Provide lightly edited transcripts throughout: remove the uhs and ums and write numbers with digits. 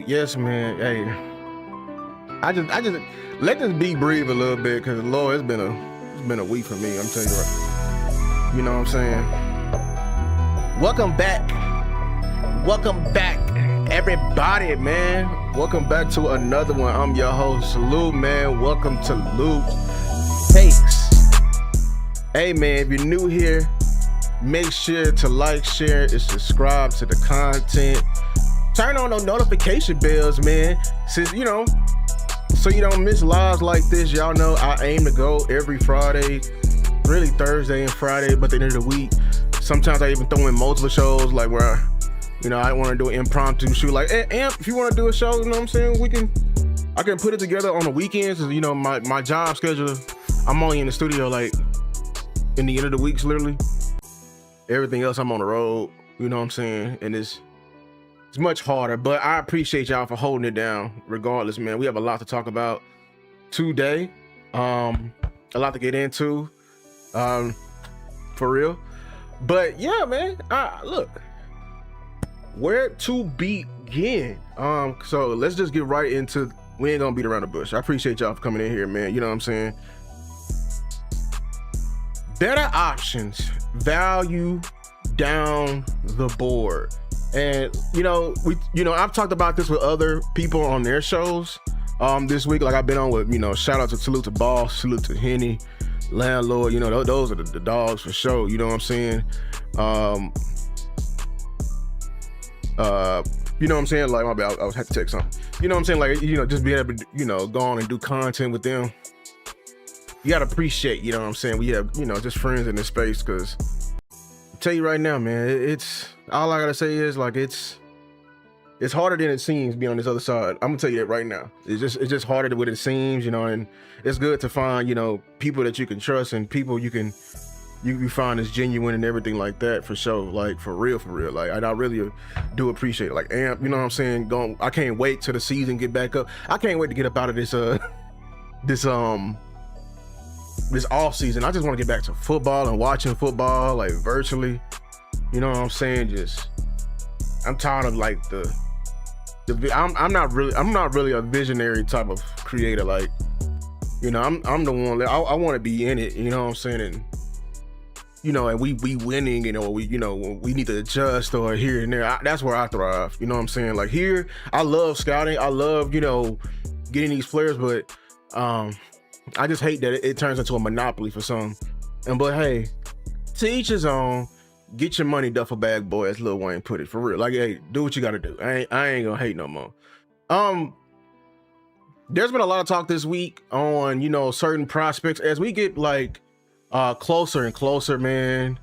Yes, man. Hey, I just let this beat breathe a little bit, cause Lord, it's been a week for me. I'm telling you right. You know what I'm saying? Welcome back, everybody, man. Welcome back to another one. I'm your host, Lou, man. Welcome to Lou Takes. Hey, man, if you're new here, make sure to like, share, and subscribe to the content. Turn on those notification bells, man. Since, you know, so you don't miss lives like this. Y'all know I aim to go every Friday, really Thursday and Friday, but at the end of the week, sometimes I even throw in multiple shows, like where, you know, I want to do an impromptu shoot. Like, hey, Amp, if you want to do a show, you know what I'm saying? I can put it together on the weekends. You know, my job schedule, I'm only in the studio like in the end of the weeks, literally. Everything else, I'm on the road. You know what I'm saying? And it's much harder, but I appreciate y'all for holding it down regardless, man. We have a lot to talk about today. A lot to get into, for real. But yeah, man, look, where to begin? So let's just get right into, we ain't gonna beat around the bush. I appreciate y'all for coming in here, man. You know what I'm saying? Better options, value down the board. And I've talked about this with other people on their shows this week. Like I've been on with, shout out to Salute to Boss, Salute to Henny, Landlord, those are the dogs for sure. You know what I'm saying? You know what I'm saying? Like, my bad, I had to text something. You know what I'm saying? Like, just being able to, go on and do content with them. You gotta appreciate, you know what I'm saying? We have, just friends in this space, because I'll tell you right now, man, it's all I gotta say is like it's harder than it seems being on this other side. I'm gonna tell you that right now. It's just harder than what it seems, and it's good to find, people that you can trust and people you find is genuine and everything like that, for sure. Like for real. Like I really do appreciate it. Like Amp, you know what I'm saying? I can't wait till the season get back up. I can't wait to get up out of this this off season, I just want to get back to football and watching football like virtually. You know what I'm saying? I'm tired of like I'm not really a visionary type of creator. Like, you know, I'm the one that I want to be in it. You know what I'm saying? And you know, and we winning. You know, we need to adjust or here and there. That's where I thrive. You know what I'm saying? Like here, I love scouting. I love getting these players, but I just hate that it turns into a monopoly for some. But hey, to each his own. Get your money duffel bag, boy, as Lil Wayne put it, for real. Like, hey, do what you gotta do. I ain't gonna hate no more. There's been a lot of talk this week on, certain prospects as we get like closer and closer, man.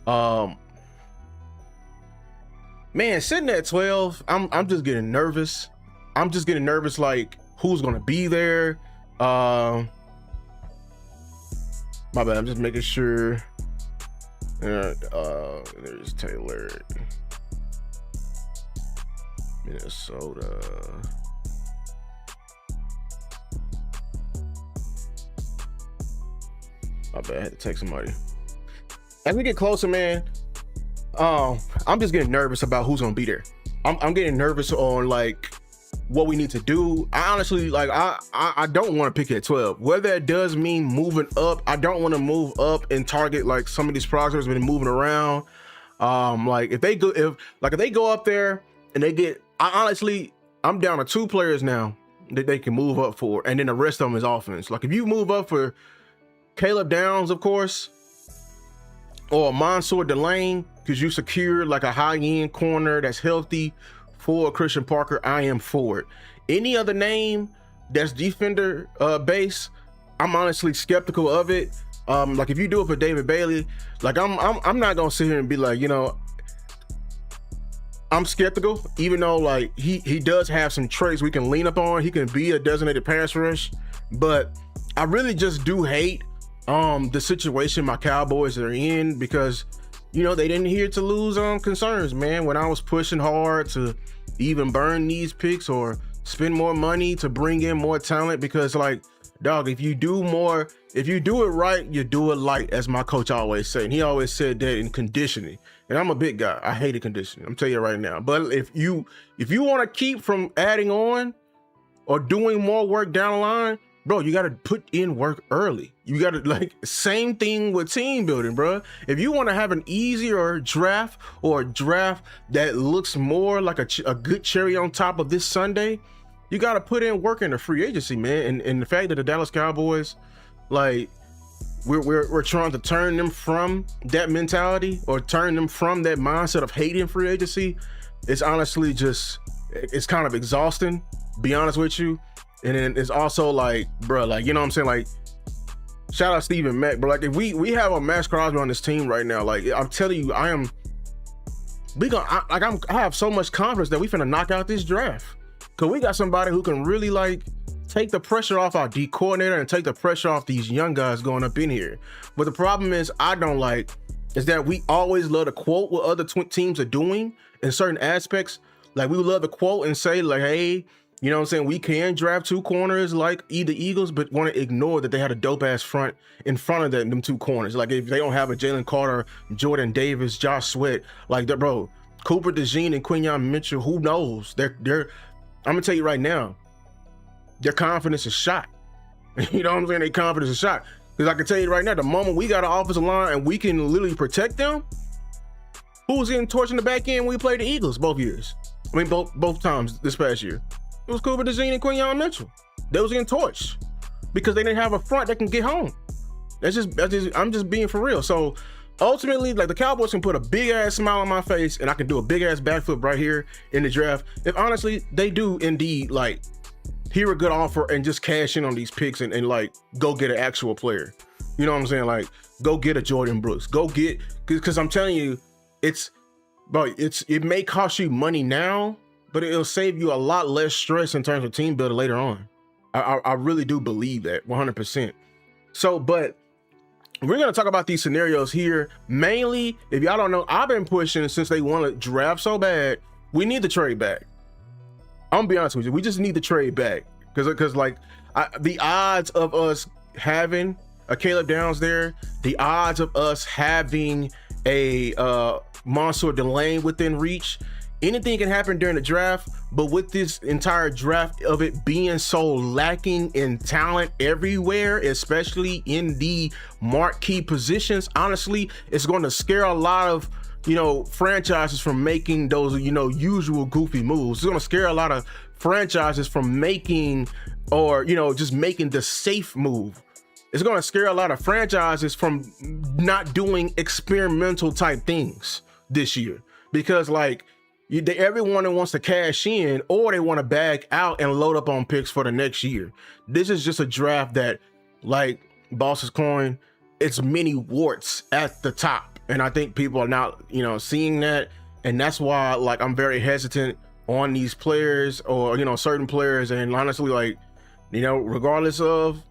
Man, sitting at 12, I'm just getting nervous. I'm just getting nervous, like who's gonna be there. My bad, I'm just making sure. There's Taylor, Minnesota. My bad, I had to text somebody. As we get closer, man, I'm just getting nervous about who's gonna be there. I'm getting nervous on like what we need to do. I honestly, like, I don't want to pick at 12. Whether that does mean moving up, I don't want to move up and target like some of these prospects have been moving around. Like if they go up there and they get, I'm down to 2 players now that they can move up for, and then the rest of them is offense. Like if you move up for Caleb Downs, of course, or Mansour Delane, because you secure like a high-end corner that's healthy for Christian Parker, I am for it. Any other name that's defender base, I'm honestly skeptical of it. Like if you do it for David Bailey, like I'm not gonna sit here and be like, I'm skeptical, even though like he does have some traits we can lean up on. He can be a designated pass rush, but I really just do hate the situation my Cowboys are in, because they didn't hear to lose concerns, man. When I was pushing hard to even burn these picks or spend more money to bring in more talent, because like, dog, if you do it right, you do it light, as my coach always said. And he always said that in conditioning. And I'm a big guy. I hated conditioning. I'm telling you right now. But if you want to keep from adding on or doing more work down the line, bro, you got to put in work early. You got to, like, same thing with team building, bro. If you want to have an easier draft, or a draft that looks more like a good cherry on top of this Sunday, you got to put in work in the free agency, man. And the fact that the Dallas Cowboys, like, we're trying to turn them from that mentality, or turn them from that mindset of hating free agency, it's honestly just, it's kind of exhausting, be honest with you. And then it's also like, bro, like, you know what I'm saying? Like, shout out Stephen Mack, bro. Like, if we have a Max Crosby on this team right now, like, I'm telling you, I have so much confidence that we finna knock out this draft. Cause we got somebody who can really like take the pressure off our D coordinator and take the pressure off these young guys going up in here. But the problem is is that we always love to quote what other teams are doing in certain aspects. Like, we would love to quote and say like, hey, you know what I'm saying, we can draft 2 corners like the Eagles, but want to ignore that they had a dope ass front in front of them 2 corners. Like, if they don't have a Jalen Carter, Jordan Davis, Josh Sweat, like that, bro, Cooper DeJean and Quinyon Mitchell, who knows? I'm gonna tell you right now, their confidence is shot. You know what I'm saying? Their confidence is shot. Because I can tell you right now, the moment we got an offensive line and we can literally protect them, who was getting torched in the back end when we played the Eagles both years? I mean, both times this past year. It was Cooper DeJean and Quinyon Mitchell. They was getting torched because they didn't have a front that can get home. I'm just being for real. So ultimately, like, the Cowboys can put a big ass smile on my face and I can do a big ass backflip right here in the draft. If honestly, they do indeed like hear a good offer and just cash in on these picks and like go get an actual player. You know what I'm saying? Like, go get a Jordan Brooks. Go get, because I'm telling you, it may cost you money now, but it'll save you a lot less stress in terms of team building later on. I really do believe that 100%. So, but we're going to talk about these scenarios here. Mainly, if y'all don't know, I've been pushing since they want to draft so bad. We need the trade back. I'm going to be honest with you. We just need the trade back. Because like, the odds of us having a Caleb Downs there, the odds of us having a Mansour Delane within reach, anything can happen during the draft. But with this entire draft of it being so lacking in talent everywhere, especially in the marquee positions, honestly, it's going to scare a lot of franchises from making those usual goofy moves. It's going to scare a lot of franchises from making just making the safe move. It's going to scare a lot of franchises from not doing experimental type things this year, because everyone wants to cash in, or they want to bag out and load up on picks for the next year. This is just a draft that, like Boss's coin, it's many warts at the top. And I think people are now, seeing that. And that's why, I'm very hesitant on these players, or, certain players. And honestly, regardless of,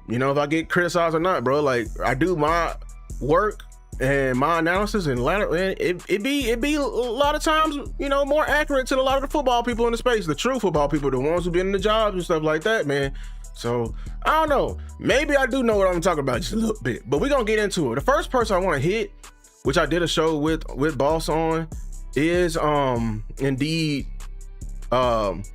if I get criticized or not, bro, I do my work and my analysis, and it be a lot of times, more accurate to a lot of the football people in the space, the true football people, the ones who've been in the jobs and stuff like that, man. So I don't know, maybe I do know what I'm talking about just a little bit, but we're gonna get into it. The first person I want to hit, which I did a show with Boss on, is indeed about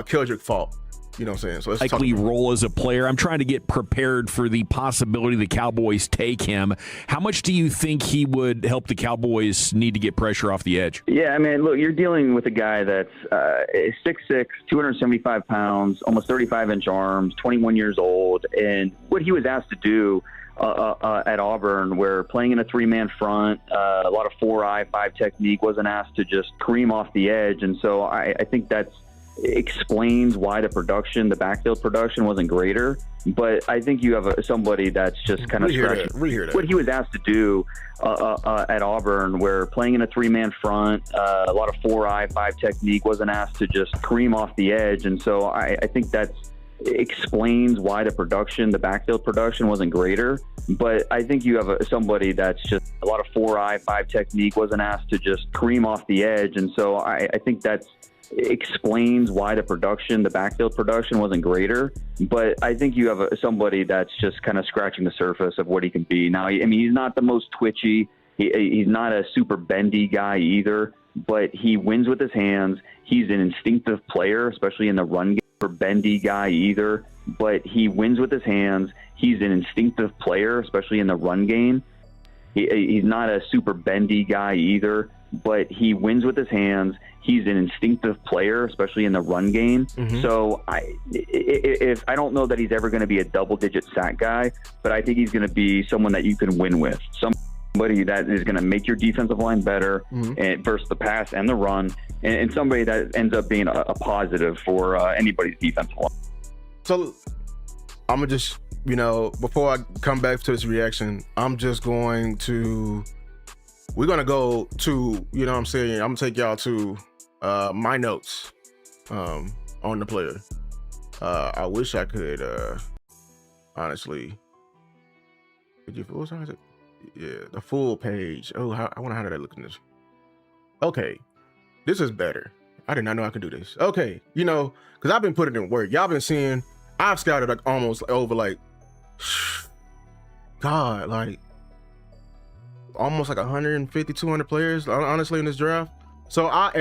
Keldric Faulk. You know what I'm saying? So let's likely role as a player. I'm trying to get prepared for the possibility the Cowboys take him. How much do you think he would help the Cowboys need to get pressure off the edge? Yeah, I mean, look, you're dealing with a guy that's 6'6", 275 pounds, almost 35-inch arms, 21 years old, and what he was asked to do at Auburn, where playing in a three-man front, a lot of 4-eye, 5 technique, wasn't asked to just cream off the edge, and so I think that's explains why the backfield production wasn't greater. But I think you have somebody that's just kind of scratching what he was asked to do at Auburn, where playing in a three-man front, a lot of 4-eye, 5 technique, wasn't asked to just cream off the edge, and so I think that's explains why the backfield production wasn't greater. But I think you have somebody that's just a lot of 4-eye, 5 technique, wasn't asked to just cream off the edge, and so I think that's explains why the backfield production wasn't greater. But I think you have somebody that's just kind of scratching the surface of what he can be. Now, I mean, he's not the most twitchy. He's not a super bendy guy either, but he wins with his hands. He's an instinctive player, especially in the run game. Bendy guy either, but he wins with his hands. He's an instinctive player, especially in the run game. He's not a super bendy guy either, but he wins with his hands. He's an instinctive player, especially in the run game. Mm-hmm. So I don't know that he's ever going to be a double-digit sack guy, but I think he's going to be someone that you can win with. Somebody that is going to make your defensive line better, mm-hmm. and versus the pass and the run, and somebody that ends up being a positive for anybody's defensive line. So I'm going to just, before I come back to this reaction, we're going to go to, I'm going to take y'all to my notes on the player. I wish I could, honestly, what size is it? Yeah, the full page. Oh, I wonder how did that look in this? Okay, this is better. I did not know I could do this. Okay, because I've been putting in work. Y'all been seeing, I've scouted almost over almost 150, 200 players, honestly, in this draft. So I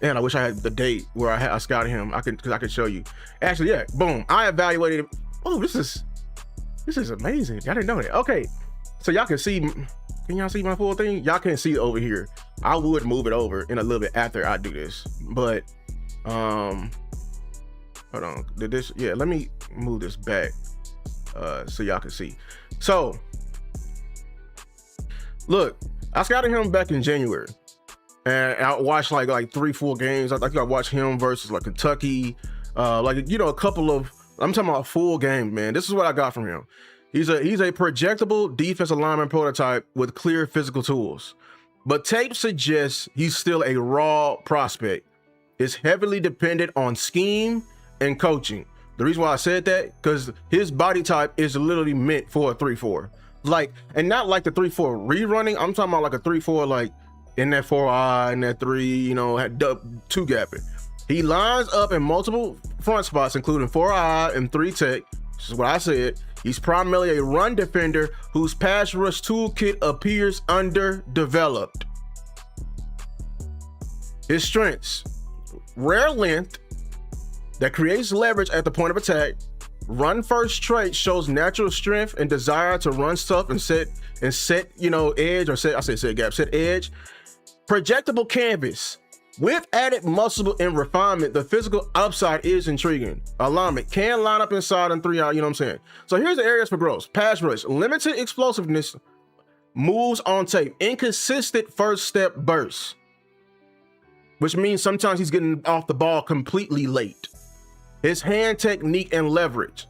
wish I had the date where I scouted him. Because I could show you. Actually, yeah, boom. I evaluated him. Oh, this is amazing. I didn't know that. Okay, so y'all can see. Can y'all see my full thing? Y'all can't see it over here. I would move it over in a little bit after I do this, but hold on. Let me move this back so y'all can see. So look, I scouted him back in January, and I watched like 3-4 games. I think I watched him versus Kentucky, a couple of. I'm talking about a full game, man. This is what I got from him. He's a projectable defensive lineman prototype with clear physical tools, but tape suggests he's still a raw prospect. It's heavily dependent on scheme and coaching. The reason why I said that, because his body type is literally meant for a 3-4. And not like the 3-4 rerunning. I'm talking about like a 3-4, in that 4-eye, in that 3, you know, had two gapping. He lines up in multiple front spots, including 4-eye and 3 tech. This is what I said. He's primarily a run defender whose pass rush toolkit appears underdeveloped. His strengths: rare length that creates leverage at the point of attack. Run first trait shows natural strength and desire to run stuff and set you know, edge, or set edge. Projectable canvas. With added muscle and refinement, the physical upside is intriguing. Alignment can line up inside and 3 out, you know what I'm saying? So here's the areas for growth. Pass rush, limited explosiveness, moves on tape, inconsistent first step bursts, which means sometimes he's getting off the ball completely late. His hand technique and leverage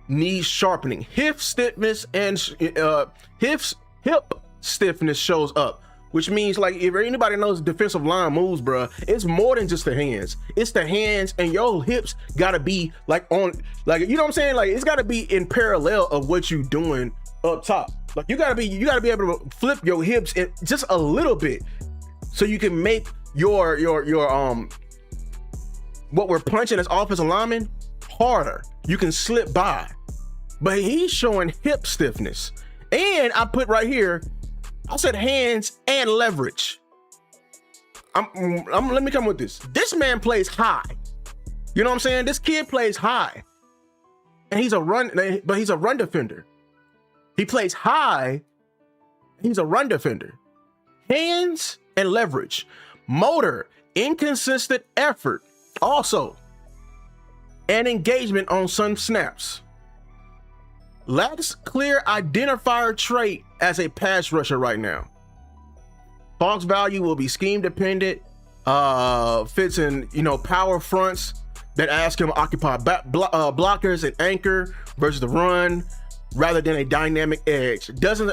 needs sharpening. Hip stiffness and hip stiffness shows up, which means, like, if anybody knows defensive line moves, bruh, it's more than just the hands. It's the hands, and your hips gotta be like on, like, you know what I'm saying? Like, it's gotta be in parallel of what you doing up top. Like, you gotta be able to flip your hips in just a little bit, so you can make your what we're punching as offensive linemen harder. You can slip by, but he's showing hip stiffness. And I put right here, I said hands and leverage. Let me come with this. This man plays high. You know what I'm saying? This kid plays high, and he's a run defender. He plays high. He's a run defender. Hands and leverage. Motor, inconsistent effort. Also, and engagement on some snaps. Lacks clear identifier trait as a pass rusher right now. Faulk's value will be scheme dependent. Fits in, you know, power fronts that ask him to occupy blockers and anchor versus the run, rather than a dynamic edge. Doesn't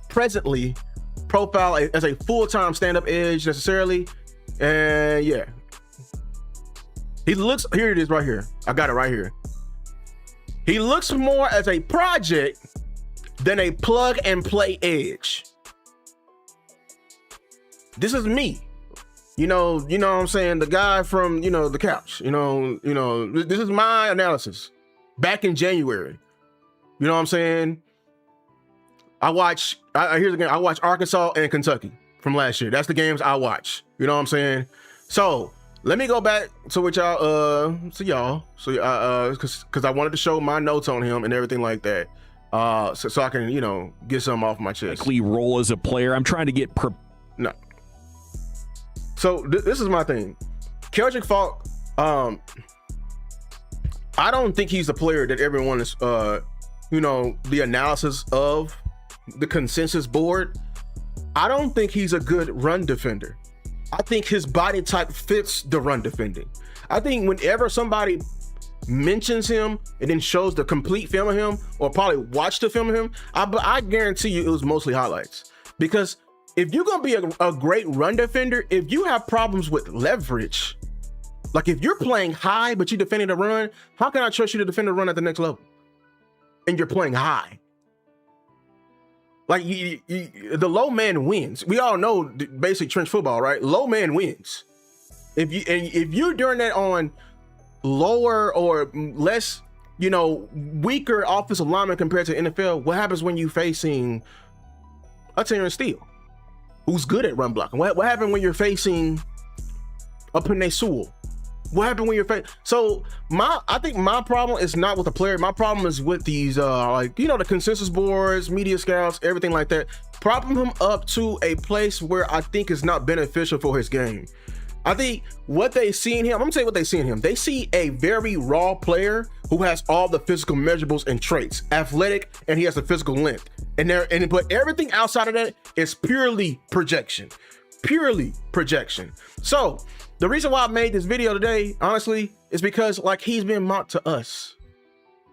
presently profile as a full-time stand-up edge necessarily. And yeah, he looks, here it is right here. I got it right here. He looks more as a project than a plug and play edge. This is me. You know what I'm saying? The guy from, you know, the couch, you know, this is my analysis back in January. You know what I'm saying? Here's again, I watch Arkansas and Kentucky from last year. That's the games I watch. You know what I'm saying? So let me go back to what y'all, because I wanted to show my notes on him and everything like that. So I can, you know, get something off my chest. Role as a player. I'm trying to get no. So this is my thing. Keldric Faulk, I don't think he's the player that everyone is, you know, the analysis of the consensus board. I don't think he's a good run defender. I think his body type fits the run defending. I think whenever somebody mentions him and then shows the complete film of him, or probably watched the film of him, I guarantee you it was mostly highlights. Because if you're gonna be a great run defender, if you have problems with leverage, like if you're playing high but you're defending the run, how can I trust you to defend the run at the next level? And you're playing high. Like the low man wins. We all know basic trench football, right? Low man wins. If you're doing that on lower or less, you know, weaker offensive lineman compared to NFL, what happens when you facing a Terrence Steele, who's good at run blocking? What happened when you're facing a Penei Sewell? What happened when you're facing? So I think my problem is not with the player. My problem is with these, like, you know, the consensus boards, media scouts, everything like that. Propping him up to a place where I think is not beneficial for his game. I think what they see in him, I'm gonna tell you what they see in him. They see a very raw player who has all the physical measurables and traits, athletic, and he has the physical length. But everything outside of that is purely projection. So the reason why I made this video today, honestly, is because, like, he's been mocked to us,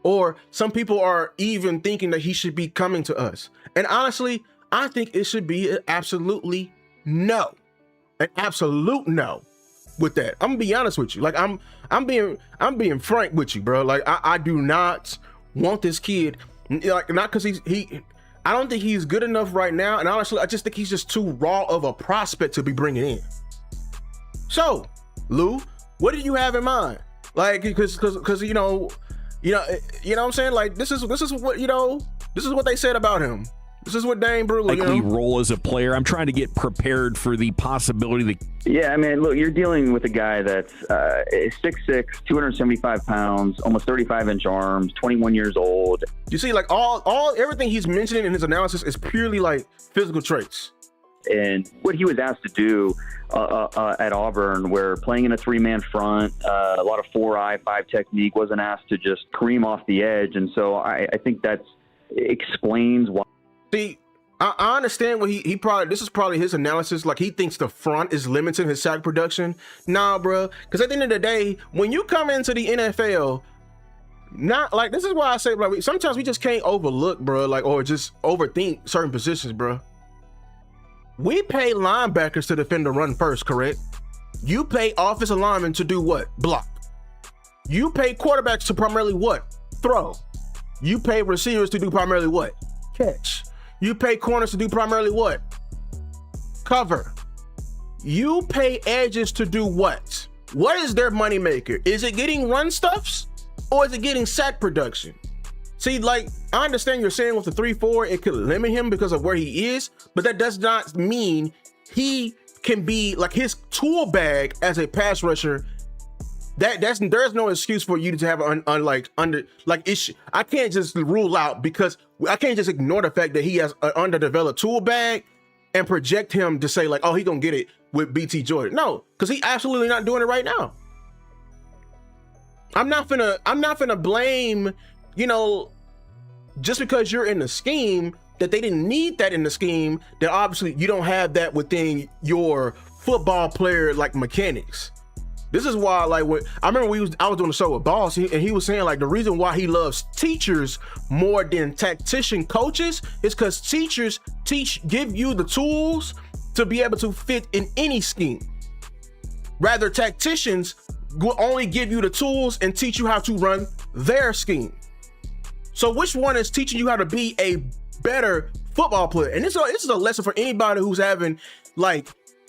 or some people are even thinking that he should be coming to us. And honestly, I think it should be an absolute no with that. I'm gonna be honest with you. Like, I'm being frank with you, bro. Like, I do not want this kid, like, not because I don't think he's good enough right now. And honestly, I just think he's just too raw of a prospect to be bringing in. So, Lou, what do you have in mind? Like, because you know what I'm saying? Like, this is what, you know, this is what they said about him. This is what Dane Brugler, likely role as a player. I'm trying to get prepared for the possibility that. Yeah, I mean, look, you're dealing with a guy that's 6'6", 275 pounds, almost 35-inch arms, 21 years old. You see, like everything he's mentioning in his analysis is purely like physical traits. And what he was asked to do at Auburn, where playing in a three-man front, a lot of 4-eye, 5 technique, wasn't asked to just cream off the edge. And so I think that explains why. See, I understand what he probably, this is probably his analysis. Like, he thinks the front is limiting his sack production. Nah, bro. Because at the end of the day, when you come into the NFL, not like, this is why I say, like, sometimes we just can't overlook, bro, like, or just overthink certain positions, bro. We pay linebackers to defend the run first, correct? You pay offensive linemen to do what? Block. You pay quarterbacks to primarily what? Throw. You pay receivers to do primarily what? Catch. You pay corners to do primarily what? Cover. You pay edges to do what? What is their moneymaker? Is it getting run stuffs or is it getting sack production? See, like, I understand you're saying with the 3-4, it could limit him because of where he is, but that does not mean he can be like his tool bag as a pass rusher. There's no excuse for you to have an issue. I can't just rule out, because I can't just ignore the fact that he has an underdeveloped tool bag and project him to say like, oh, he gonna get it with BT Jordan. No, because he absolutely not doing it right now. I'm not finna blame, you know, just because you're in the scheme that they didn't need that in the scheme, that obviously you don't have that within your football player like mechanics. This is why, like, when I remember I was doing a show with Boss, and he was saying like the reason why he loves teachers more than tactician coaches is because teachers give you the tools to be able to fit in any scheme. Rather, tacticians will only give you the tools and teach you how to run their scheme. So which one is teaching you how to be a better football player? And this is a lesson for anybody who's having, like,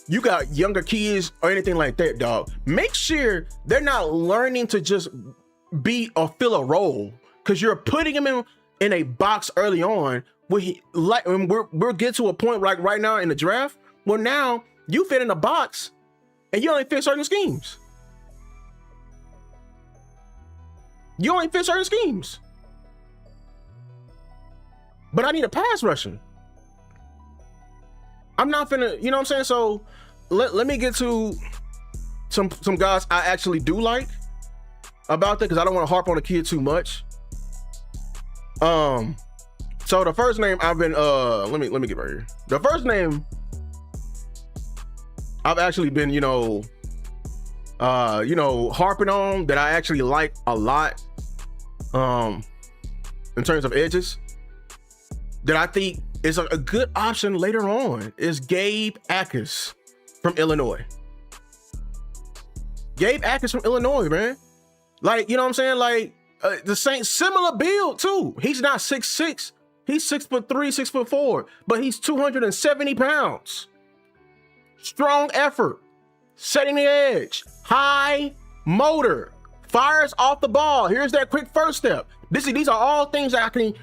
you got younger kids or anything like that, dog. Make sure they're not learning to just be or fill a role, because you're putting them in a box early on. We'll get to a point like right now in the draft where now you fit in a box and you only fit certain schemes. You only fit certain schemes. But I need a pass rusher. I'm not finna, you know what I'm saying? So let me get to some guys I actually do like about that, because I don't want to harp on the kid too much. So the first name I've been let me get right here. The first name I've actually been, harping on, that I actually like a lot in terms of edges, that I think is a good option later on, is Gabe Jacas from Illinois. Gabe Jacas from Illinois, man. Like, you know what I'm saying? Like, the same similar build too. He's not 6'6". He's 6'3", 6'4", but he's 270 pounds. Strong effort, setting the edge, high motor, fires off the ball. Here's that quick first step. These are all things that can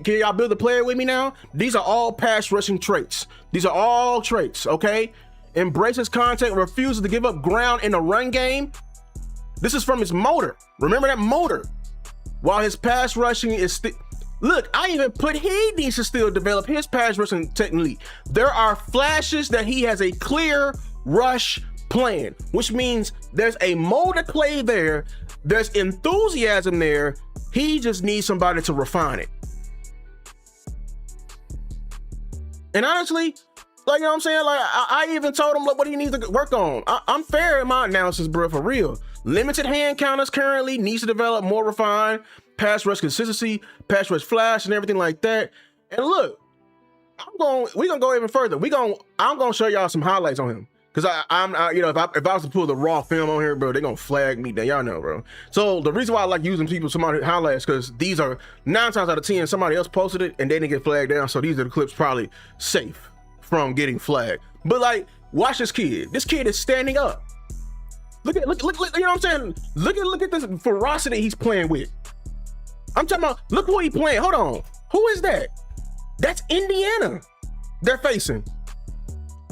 y'all build a player with me now? These are all pass rushing traits. These are all traits, okay? Embraces contact, refuses to give up ground in the run game. This is from his motor. Remember that motor. While his pass rushing is still... Look, I even put he needs to still develop his pass rushing technique. There are flashes that he has a clear rush plan, which means there's a motor play there. There's enthusiasm there. He just needs somebody to refine it. And honestly, like, you know what I'm saying? Like, I even told him what he needs to work on. I'm fair in my analysis, bro, for real. Limited hand counters currently, needs to develop more refined pass rush consistency, pass rush flash, and everything like that. And look, we're gonna go even further. I'm gonna show y'all some highlights on him, Because if I was to pull the raw film on here, bro, they're gonna flag me. Y'all know, bro. So the reason why I like using somebody highlights, because these are 9 times out of 10 somebody else posted it and they didn't get flagged down. So these are the clips probably safe from getting flagged. But like, watch this kid. This kid is standing up. Look, you know what I'm saying? Look at this ferocity he's playing with. I'm talking about, look who he playing. Hold on. Who is that? That's Indiana they're facing.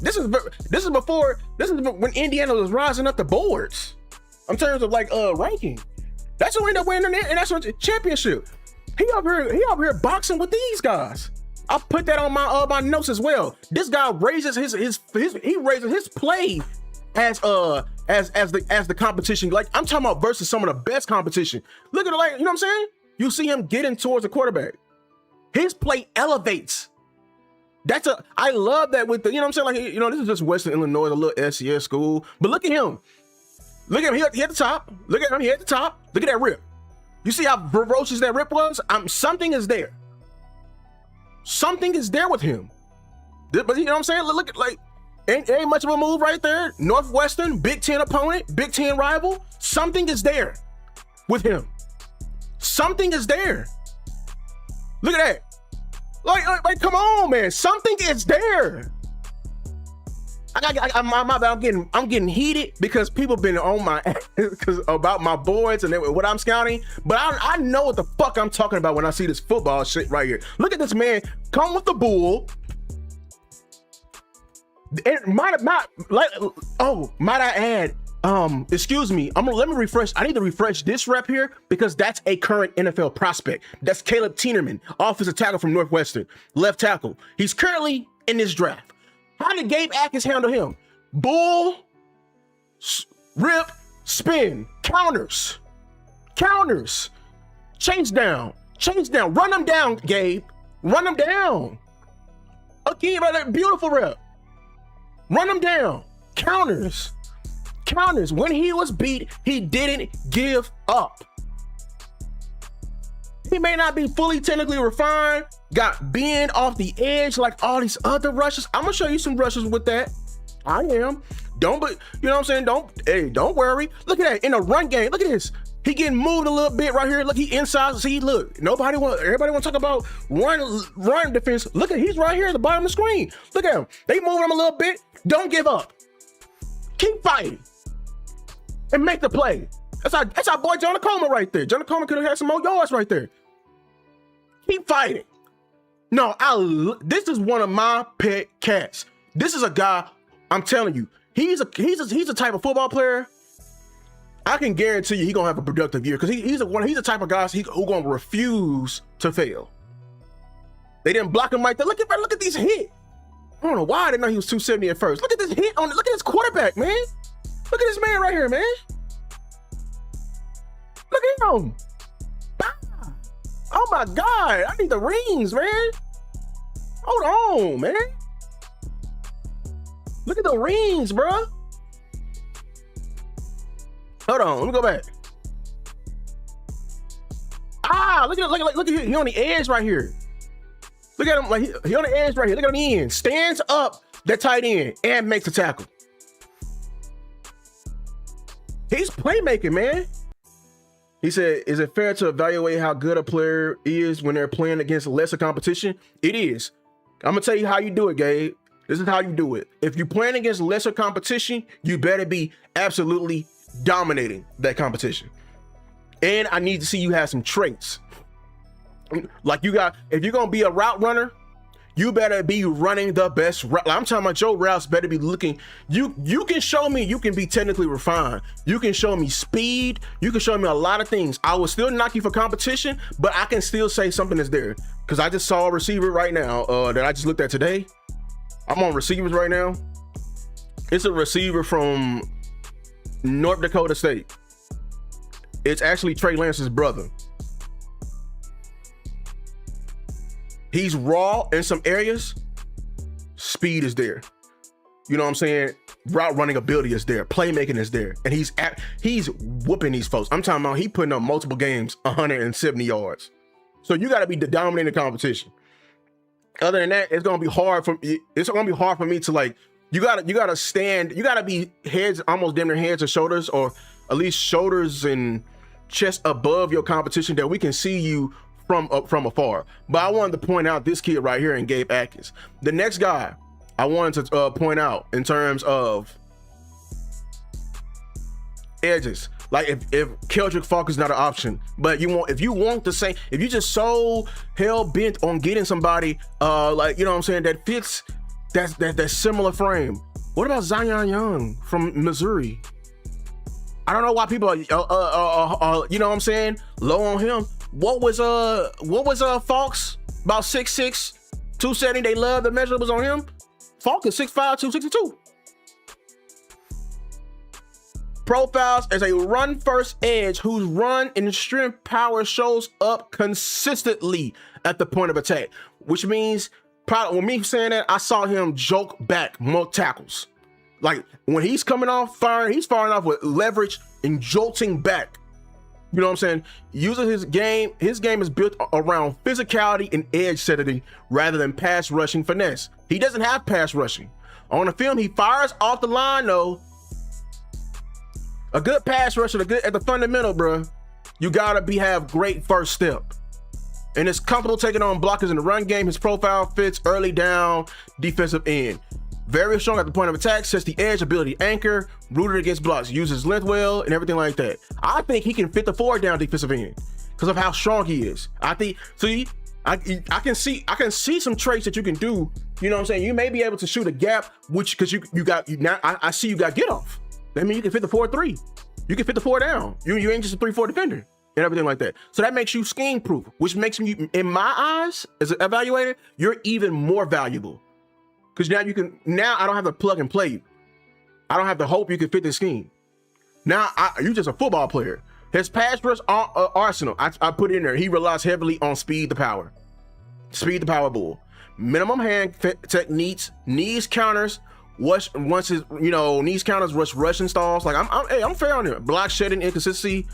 This is when Indiana was rising up the boards in terms of like ranking. That's who ended up winning and that's what championship. He up here boxing with these guys. I'll put that on my notes as well. This guy raises his play as the competition. Like, I'm talking about versus some of the best competition. Look at it, like, you know what I'm saying? You see him getting towards the quarterback. His play elevates. I love that with the, you know what I'm saying? Like, this is just Western Illinois, a little SES school. But look at him. Look at him, he at the top. Look at him, he at the top. Look at that rip. You see how ferocious that rip was? Something is there. Something is there with him. But you know what I'm saying? Look at, like, ain't much of a move right there. Northwestern, Big Ten opponent, Big Ten rival. Something is there with him. Something is there. Look at that. Like, come on, man. Something is there. I'm getting heated because people been on my ass about my boards and what I'm scouting. But I know what the fuck I'm talking about when I see this football shit right here. Look at this man come with the bull. And might I add? Excuse me. Let me refresh. I need to refresh this rep here because that's a current NFL prospect. That's Caleb Tienerman, offensive tackle from Northwestern, left tackle. He's currently in this draft. How did Gabe Jacas handle him? Bull, rip, spin, counters, change down, run them down, Gabe, run them down. Again, right there, beautiful rep. Run them down, counters. When he was beat, he didn't give up. He may not be fully technically refined, got bend off the edge like all these other rushers. I'm gonna show you some rushers with that. I am. You know what I'm saying? Don't worry. Look at that in a run game. Look at this. He getting moved a little bit right here. Look, he inside. See, look. Everybody want to talk about run defense. Look at, he's right here at the bottom of the screen. Look at him. They moving him a little bit. Don't give up. Keep fighting and make the play. That's our boy Jonah Coleman right there. Jonah Coleman could have had some more yards right there. Keep fighting. No, this is one of my pet cats. This is a guy, I'm telling you, he's a type of football player. I can guarantee you he's gonna have a productive year because he's the type of guy who gonna refuse to fail. They didn't block him right there. Look at these hits. I don't know why I didn't know he was 270 at first. Look at this hit on it. Look at this quarterback, man. Look at this man right here, man. Look at him. Oh my God, I need the rings, man. Hold on, man. Look at the rings, bro. Hold on, let me go back. Look at he on the edge right here. Look at him, like he on the edge right here. Look at the end. Stands up that tight end and makes a tackle. He's playmaking, man. He said, is it fair to evaluate how good a player is when they're playing against lesser competition? It is. I'm going to tell you how you do it, Gabe. This is how you do it. If you're playing against lesser competition, you better be absolutely dominating that competition. And I need to see you have some traits. Like if you're going to be a route runner, you better be running the best route. I'm talking about your routes better be looking. You can show me you can be technically refined. You can show me speed. You can show me a lot of things. I will still knock you for competition, but I can still say something is there. Because I just saw a receiver right now that I just looked at today. I'm on receivers right now. It's a receiver from North Dakota State. It's actually Trey Lance's brother. He's raw in some areas. Speed is there. You know what I'm saying? Route running ability is there. Playmaking is there. And he's whooping these folks. I'm talking about he putting up multiple games, 170 yards. So you got to be the dominating competition. Other than that, it's gonna be hard for me to like You gotta stand. You gotta be heads, almost damn near heads and shoulders, or at least shoulders and chest above your competition, that we can see you from afar. But I wanted to point out this kid right here in Gabe Jacas. The next guy I wanted to point out in terms of edges, like if Keldric Faulk is not an option, but if you want the same, if you just so hell bent on getting somebody like, you know what I'm saying, that fits that similar frame. What about Zion Young from Missouri? I don't know why people are you know what I'm saying, low on him. What was Faulk's? About 6'6", 270. They love the measurables on him. Faulk is 6'5", 262. Profiles as a run-first edge whose run and strength power shows up consistently at the point of attack, which means, probably, when me saying that, I saw him joke back more tackles. Like, when he's coming off firing, he's firing off with leverage and jolting back. You know what I'm saying? Using his game is built around physicality and edge setting rather than pass rushing finesse. He doesn't have pass rushing. On the film, he fires off the line though. A good pass rusher, at the fundamental, bro, you gotta have great first step. And it's comfortable taking on blockers in the run game. His profile fits early down defensive end. Very strong at the point of attack, sets the edge, ability anchor, rooted against blocks, uses length well, and everything like that. I think he can fit the 4 down defensive end because of how strong he is. I think, see, I can see some traits that you can do. You know what I'm saying? You may be able to shoot a gap, which, because I see you got get off. That means you can fit the 4-3. You can fit the 4 down. You ain't just a 3-4 defender and everything like that. So that makes you scheme proof, which makes you, in my eyes, as an evaluator, you're even more valuable. Because now I don't have to plug and play you. I don't have to hope you can fit this scheme. Now you're just a football player. His pass rush arsenal, I put in there. He relies heavily on speed to power. Speed to power bull. Minimum hand techniques, knees counters, once his, knees counters, rush installs. Like I'm fair on it. Block shedding inconsistency.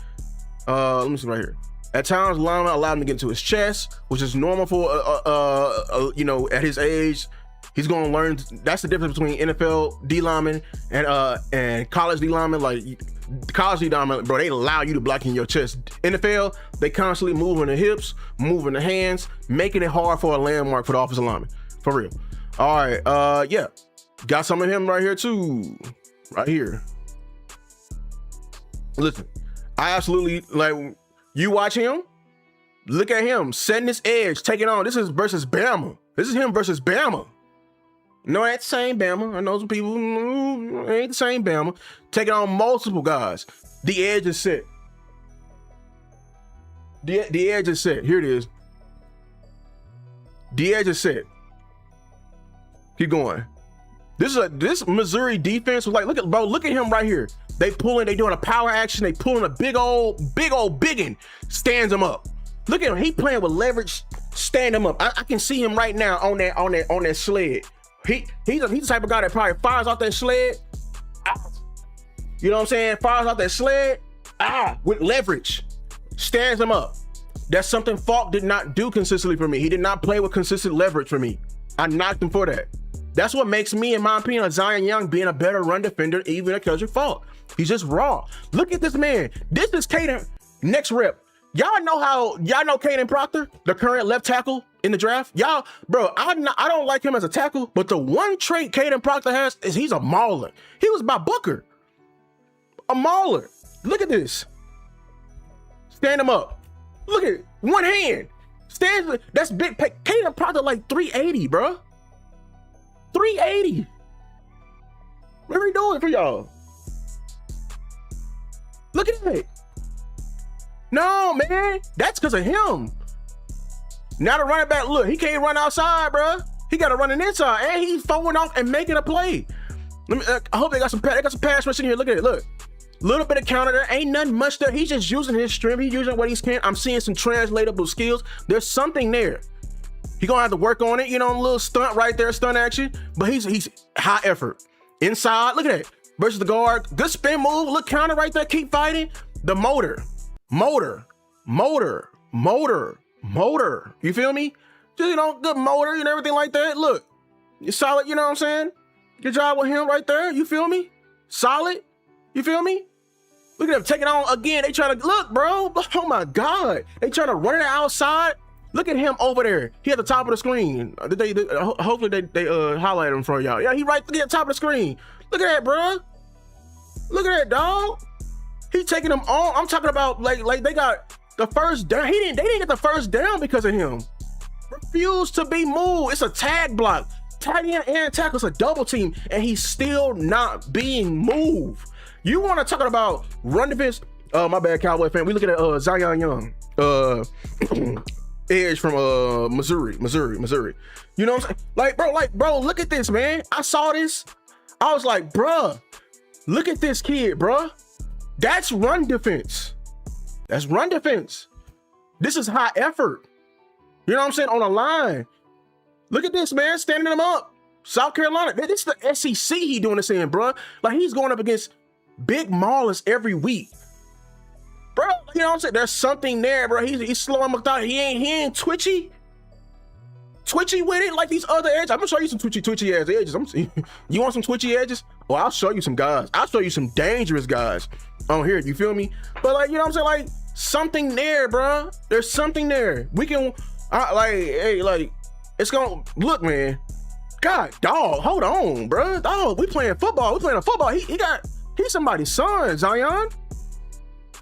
Let me see right here. At times, linemen allowed him to get into his chest, which is normal for at his age. He's going to learn. That's the difference between NFL D linemen and college D linemen. Like college D linemen, bro, they allow you to block in your chest. NFL, they constantly moving the hips, moving the hands, making it hard for a landmark for the offensive lineman. For real. All right. Yeah. Got some of him right here too. Right here. Listen, I absolutely, like, you watch him, look at him setting this edge, taking on. This is versus Bama. This is him versus Bama. No, that's the same Bama. I know some people, ain't the same Bama. Taking on multiple guys. The edge is set. The edge is set. Here it is. The edge is set. Keep going. This Missouri defense was like, look at him right here. They doing a power action. They pulling a big old biggin, stands him up. Look at him. He playing with leverage, stand him up. I can see him right now on that sled. He's the type of guy that probably fires off that sled. You know what I'm saying? Fires off that sled with leverage. Stands him up. That's something Faulk did not do consistently for me. He did not play with consistent leverage for me. I knocked him for that. That's what makes me, in my opinion, Zion Young being a better run defender, even a Keldric Faulk. He's just raw. Look at this man. This is Caden. Next rep. Y'all know Caden Proctor, the current left tackle in the draft? Y'all, bro, I don't like him as a tackle, but the one trait Caden Proctor has is he's a mauler. He was by Booker. A mauler. Look at this. Stand him up. Look at it. One hand. Stands. That's big. Caden Proctor like 380, bro. 380. What are we doing for y'all? Look at it. No, man. That's because of him. Now the running back, look, he can't run outside, bro. He got to run an inside, and he's throwing off and making a play. I hope they got some pass rush in here. Look at it. Look. Little bit of counter there. Ain't nothing much there. He's just using his strength. He's using what he can. I'm seeing some translatable skills. There's something there. He gonna have to work on it, a little stunt right there, stunt action. But he's high effort. Inside, look at that. Versus the guard. Good spin move. Look, counter right there. Keep fighting. The motor. You feel me? Just, good motor and everything like that. Look, you're solid, you know what I'm saying? Good job with him right there. You feel me? Solid. You feel me? Look at them taking on again. They trying to look, bro. Oh my God. They trying to run it outside. Look at him over there. He at the top of the screen. Hopefully they highlight him for y'all. Yeah, he right at the top of the screen. Look at that, bro. Look at that, dog. He taking them on. I'm talking about like they got the first down. They didn't get the first down because of him. Refused to be moved. It's a tag block. Tight end and tackle's a double team, and he's still not being moved. You want to talk about run defense? My bad, Cowboy fan. We look at Zion Young, edge from Missouri. You know what I'm saying? Like, bro, look at this, man. I saw this. I was like, bruh, look at this kid, bruh. That's run defense. That's run defense. This is high effort. You know what I'm saying? On a line. Look at this, man, standing them up. South Carolina. This is the SEC he doing this in, bro. Like, he's going up against big maulers every week. Bro, you know what I'm saying? There's something there, bro. He's slowing him down. He ain't twitchy. Twitchy with it like these other edges. I'm gonna show you some twitchy ass edges. You want some twitchy edges? Well, I'll show you some guys. I'll show you some dangerous guys on here. You feel me? But like, you know what I'm saying? Like, something there, bro. There's something there. We can, it's gonna look, man. God, dog, hold on, bro. Dog, we playing football. He's somebody's son, Zion.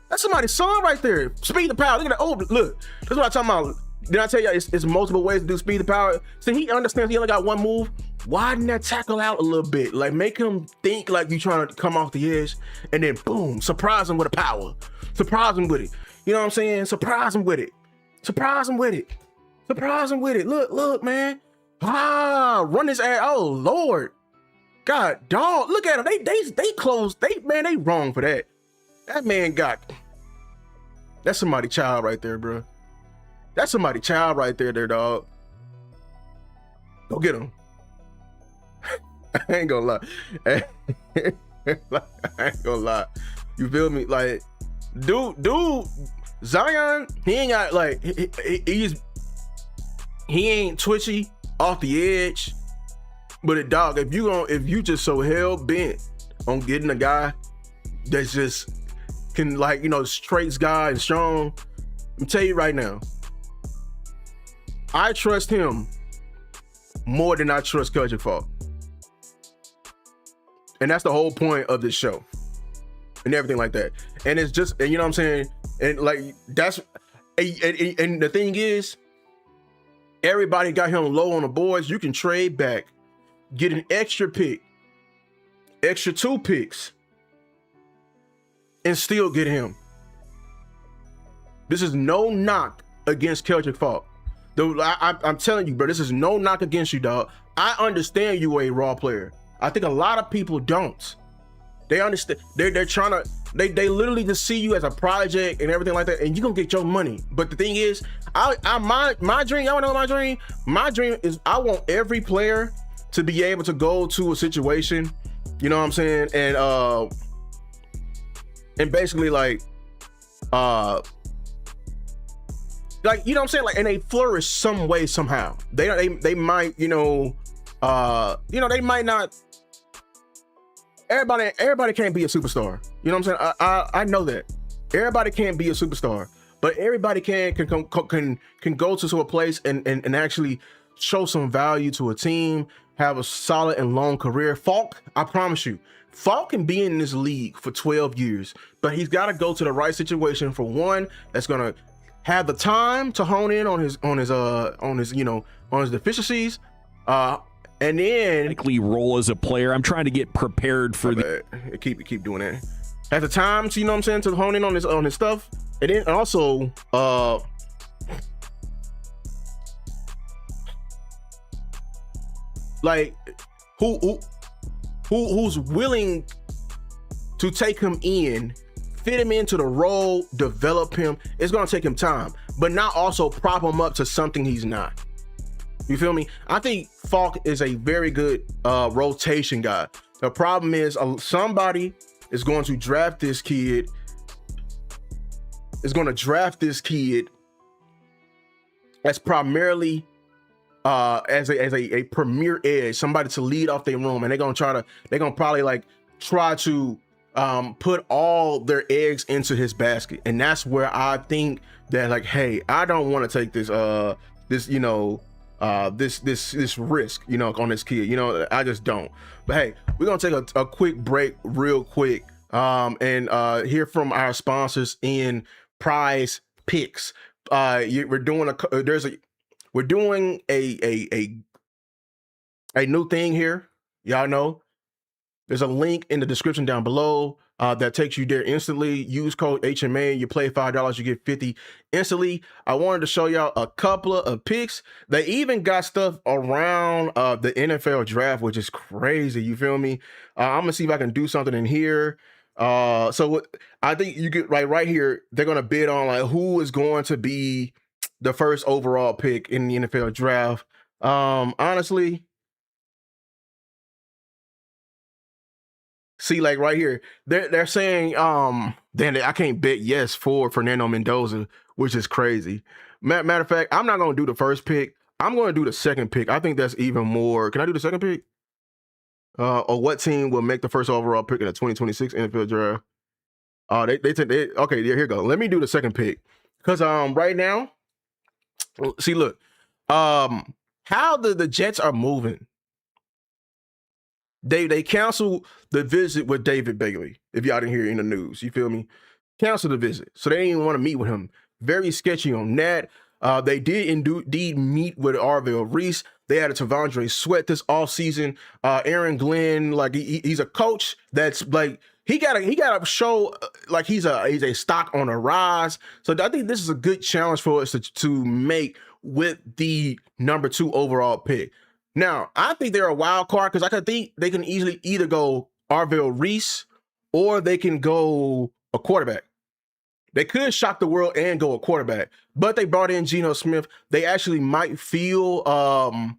That's somebody's son right there. Speed to power. Look at that. Oh, look. That's what I'm talking about. Did I tell you it's multiple ways to do speed to power? See, he understands he only got one move. Widen that tackle out a little bit. Like, make him think like you trying to come off the edge, and then boom, surprise him with a power. Surprise him with it. You know what I'm saying? Surprise him with it. Look, man. Run his ass. Oh, Lord. God, dog. Look at him. They closed. They wrong for that. That man that's somebody's child right there, bro. That's somebody's child right there, dog. Go get him. I ain't gonna lie. I ain't gonna lie. You feel me? Like, dude, Zion, he ain't got like he ain't twitchy off the edge. But dog, if you just so hell bent on getting a guy that's just can, like, you know, straight guy and strong, I'm tell you right now, I trust him more than I trust Keldric Faulk. And that's the whole point of this show and everything like that. And it's just, and you know what I'm saying? And like, that's, and the thing is, everybody got him low on the boards. You can trade back, get an extra pick, extra 2 picks, and still get him. This is no knock against Keldric Faulk. I'm telling you, bro, this is no knock against you, dog. I understand you are a raw player. I think a lot of people don't. They understand. They're trying to. They literally just see you as a project and everything like that, and you gonna get your money. But the thing is, my dream. Y'all know my dream. My dream is I want every player to be able to go to a situation. You know what I'm saying? And basically like you know what I'm saying, like, and they flourish some way somehow. They might, you know, they might not. Everybody can't be a superstar. You know what I'm saying? I know that everybody can't be a superstar, but everybody can go to a place and actually show some value to a team, have a solid and long career. Faulk, I promise you, Faulk can be in this league for 12 years, but he's got to go to the right situation for one that's gonna have the time to hone in on his deficiencies, and then likely role as a player. I'm trying to get prepared for keep doing that. Have the time to, you know what I'm saying, to hone in on his stuff, and then also like who's willing to take him in, fit him into the role, develop him. It's gonna take him time, but not also prop him up to something he's not. You feel me? I think Faulk is a very good rotation guy. The problem is somebody is going to draft this kid. That's primarily as a premier edge, somebody to lead off their room, and they're gonna probably try to put all their eggs into his basket. And that's where I think that hey, I don't want to take this this risk, on this kid. I just don't. But hey, we're gonna take a quick break real quick and hear from our sponsors in PrizePicks. We're doing a new thing here. Y'all know there's a link in the description down below that takes you there instantly. Use code HMA. You play $5, you get 50 instantly. I wanted to show y'all a couple of picks. They even got stuff around the NFL draft, which is crazy. You feel me? I'm gonna see if I can do something in here. So I think you get right here. They're gonna bid on who is going to be the first overall pick in the NFL draft. Honestly, see, right here, they're saying, I can't bet yes for Fernando Mendoza, which is crazy. Matter of fact, I'm not going to do the first pick. I'm going to do the second pick. I think that's even more. Can I do the second pick? Or what team will make the first overall pick in the 2026 NFL draft? Okay, here you go. Let me do the second pick. Because right now, see, look, how the Jets are moving. They canceled the visit with David Bailey. If y'all didn't hear it in the news, you feel me? Canceled the visit, so they didn't even want to meet with him. Very sketchy on that. They did indeed meet with Arvell Reese. They added Tavondre Sweat this offseason. Aaron Glenn, he's a coach that's he gotta show he's a stock on a rise. So I think this is a good challenge for us to make with the number 2 overall pick. Now, I think they're a wild card because I could think they can easily either go Arvell Reese or they can go a quarterback. They could shock the world and go a quarterback, but they brought in Geno Smith. They actually might feel, I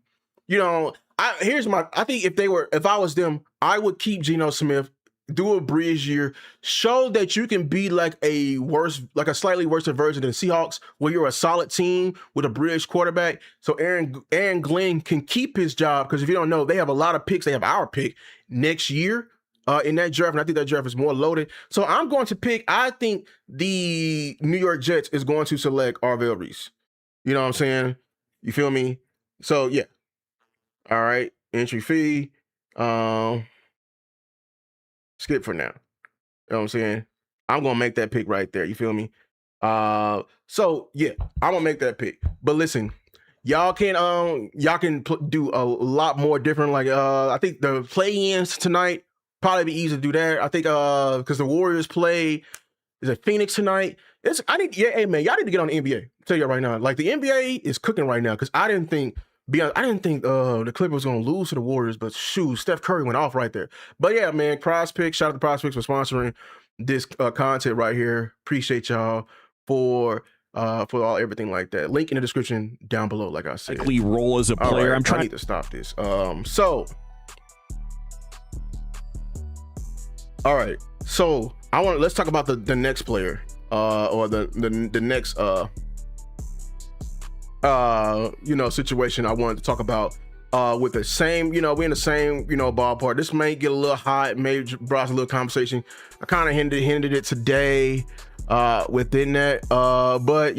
think if I was them, I would keep Geno Smith, do a bridge year, show that you can be a slightly worse version than the Seahawks, where you're a solid team with a bridge quarterback. So Aaron Glenn can keep his job, because if you don't know, they have a lot of picks. They have our pick next year in that draft, and I think that draft is more loaded. So I'm going to pick, I think the New York Jets is going to select Arvell Reese. You know what I'm saying? You feel me? So yeah. All right. Entry fee. Skip for now. You know what I'm saying? I'm going to make that pick right there. You feel me? So yeah, I'm going to make that pick. But listen, y'all can do a lot more different. I think the play-ins tonight probably be easy to do that. I think because the Warriors play Phoenix tonight. Hey man, y'all need to get on the NBA. I'll tell you right now. The NBA is cooking right now, because I didn't think the Clippers was going to lose to the Warriors, but shoot, Steph Curry went off right there. But yeah, man, PrizePicks, shout out to PrizePicks for sponsoring this content right here. Appreciate y'all for everything like that. Link in the description down below, like I said. We roll as a player. Right, I need to stop this. All right. So let's talk about the next player, or the next situation I wanted to talk about with the same, we're in the same, ballpark. This may get a little hot, may brought us a little conversation. I kind of hinted it today within that, but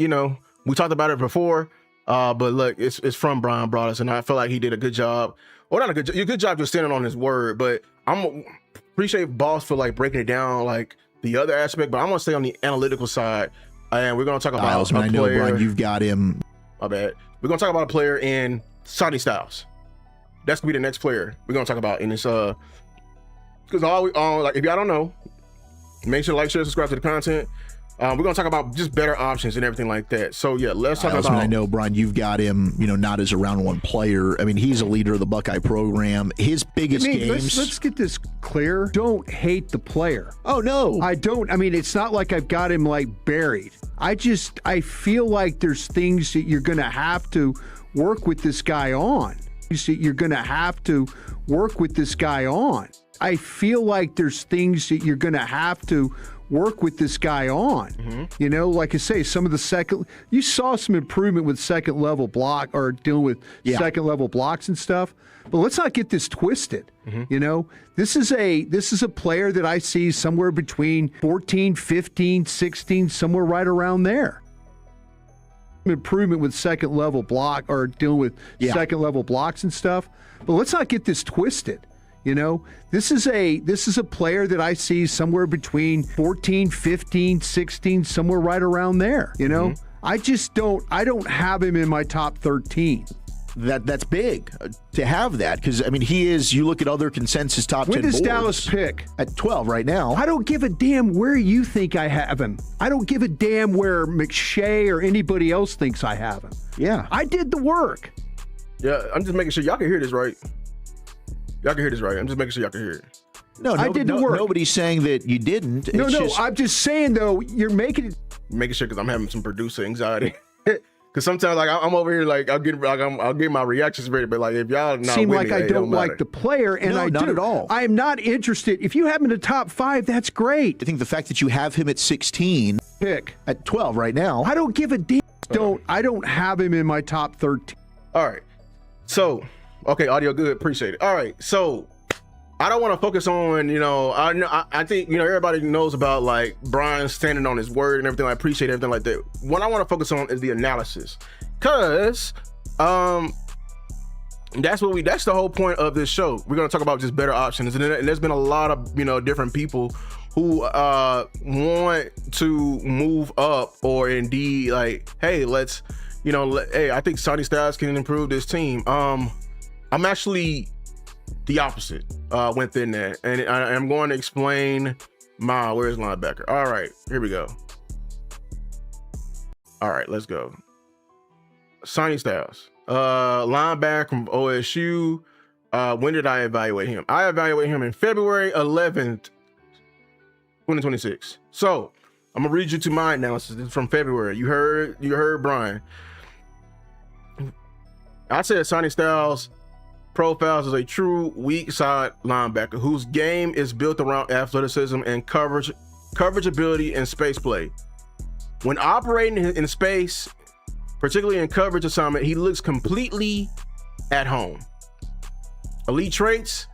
we talked about it before, but look, it's from Brian Broaddus, and I feel like he did a good job, or not a good job just standing on his word, but I'm appreciate Boss for breaking it down, the other aspect, but I'm gonna stay on the analytical side, and we're gonna talk about Styles, man, I know, Brian, you've got him. My bad. We're gonna talk about a player in Sonny Styles. That's gonna be the next player we're gonna talk about in this. Because if y'all don't know, make sure to share, subscribe to the content. We're gonna talk about just better options and everything like that. So yeah, let's talk about. I know, Brian, you've got him. Not as a round 1 player. I mean, he's a leader of the Buckeye program. His biggest games. Let's get this clear. Don't hate the player. Oh no, I don't. I mean, it's not like I've got him buried. I feel like there's things that you're gonna have to work with this guy on. You're gonna have to work with this guy on. I feel like there's things that you're gonna have to work with this guy on. You know, like I say, some of the you saw some improvement with second level block or dealing with second level blocks and stuff. But let's not get this twisted. You know, this is a player that I see somewhere between 14, 15, 16, somewhere right around there. Improvement with second level block or dealing with second level blocks and stuff. But let's not get this twisted. You know, this is a player that I see somewhere between 14, 15, 16, somewhere right around there. You know, I don't have him in my top 13. That's big to have that, because I mean, he is. You look at other consensus top 10 When does boards, Dallas pick? At 12 right now. I don't give a damn where you think I have him. I don't give a damn where McShay or anybody else thinks I have him. Yeah, I did the work. Yeah, I'm just making sure y'all can hear this right. Y'all can hear this right. I'm just making sure y'all can hear it. No, I did the work. Nobody's saying that you didn't. It's No, just, I'm just saying though, you're making it. Making sure because I'm having some producer anxiety. Because sometimes, like I'm over here, like I'll get my reactions ready, but like if y'all not Seem with like me, I it don't like matter. the player, and No, I not do. at all. I am not interested. If you have him in the top 5, that's great. I think the fact that you have him at 16, Pick. at 12 right now. I don't give a damn. I don't have him in my top 13. All right, so okay, audio good, appreciate it. All right, so I don't want to focus on, you know, I think, you know, everybody knows about like Brian standing on his word and everything. I appreciate everything like that. What I want to focus on is the analysis, because that's the whole point of this show. We're going to talk about just better options, and there's been a lot of, you know, different people who want to move up, or indeed like, hey, let's, you know, hey, I think Sonny Styles can improve this team. I'm actually the opposite within that, and I'm going to explain where's linebacker. All right, here we go. All right, let's go. Sonny Styles, linebacker from OSU. When did I evaluate him? I evaluated him in February 11th, 2026. So I'm gonna read you to my analysis. This is from February. You heard Brian. I said Sonny Styles profiles as a true weak side linebacker whose game is built around athleticism and coverage ability and space play. When operating in space, particularly in coverage assignment, he looks completely at home. Elite traits: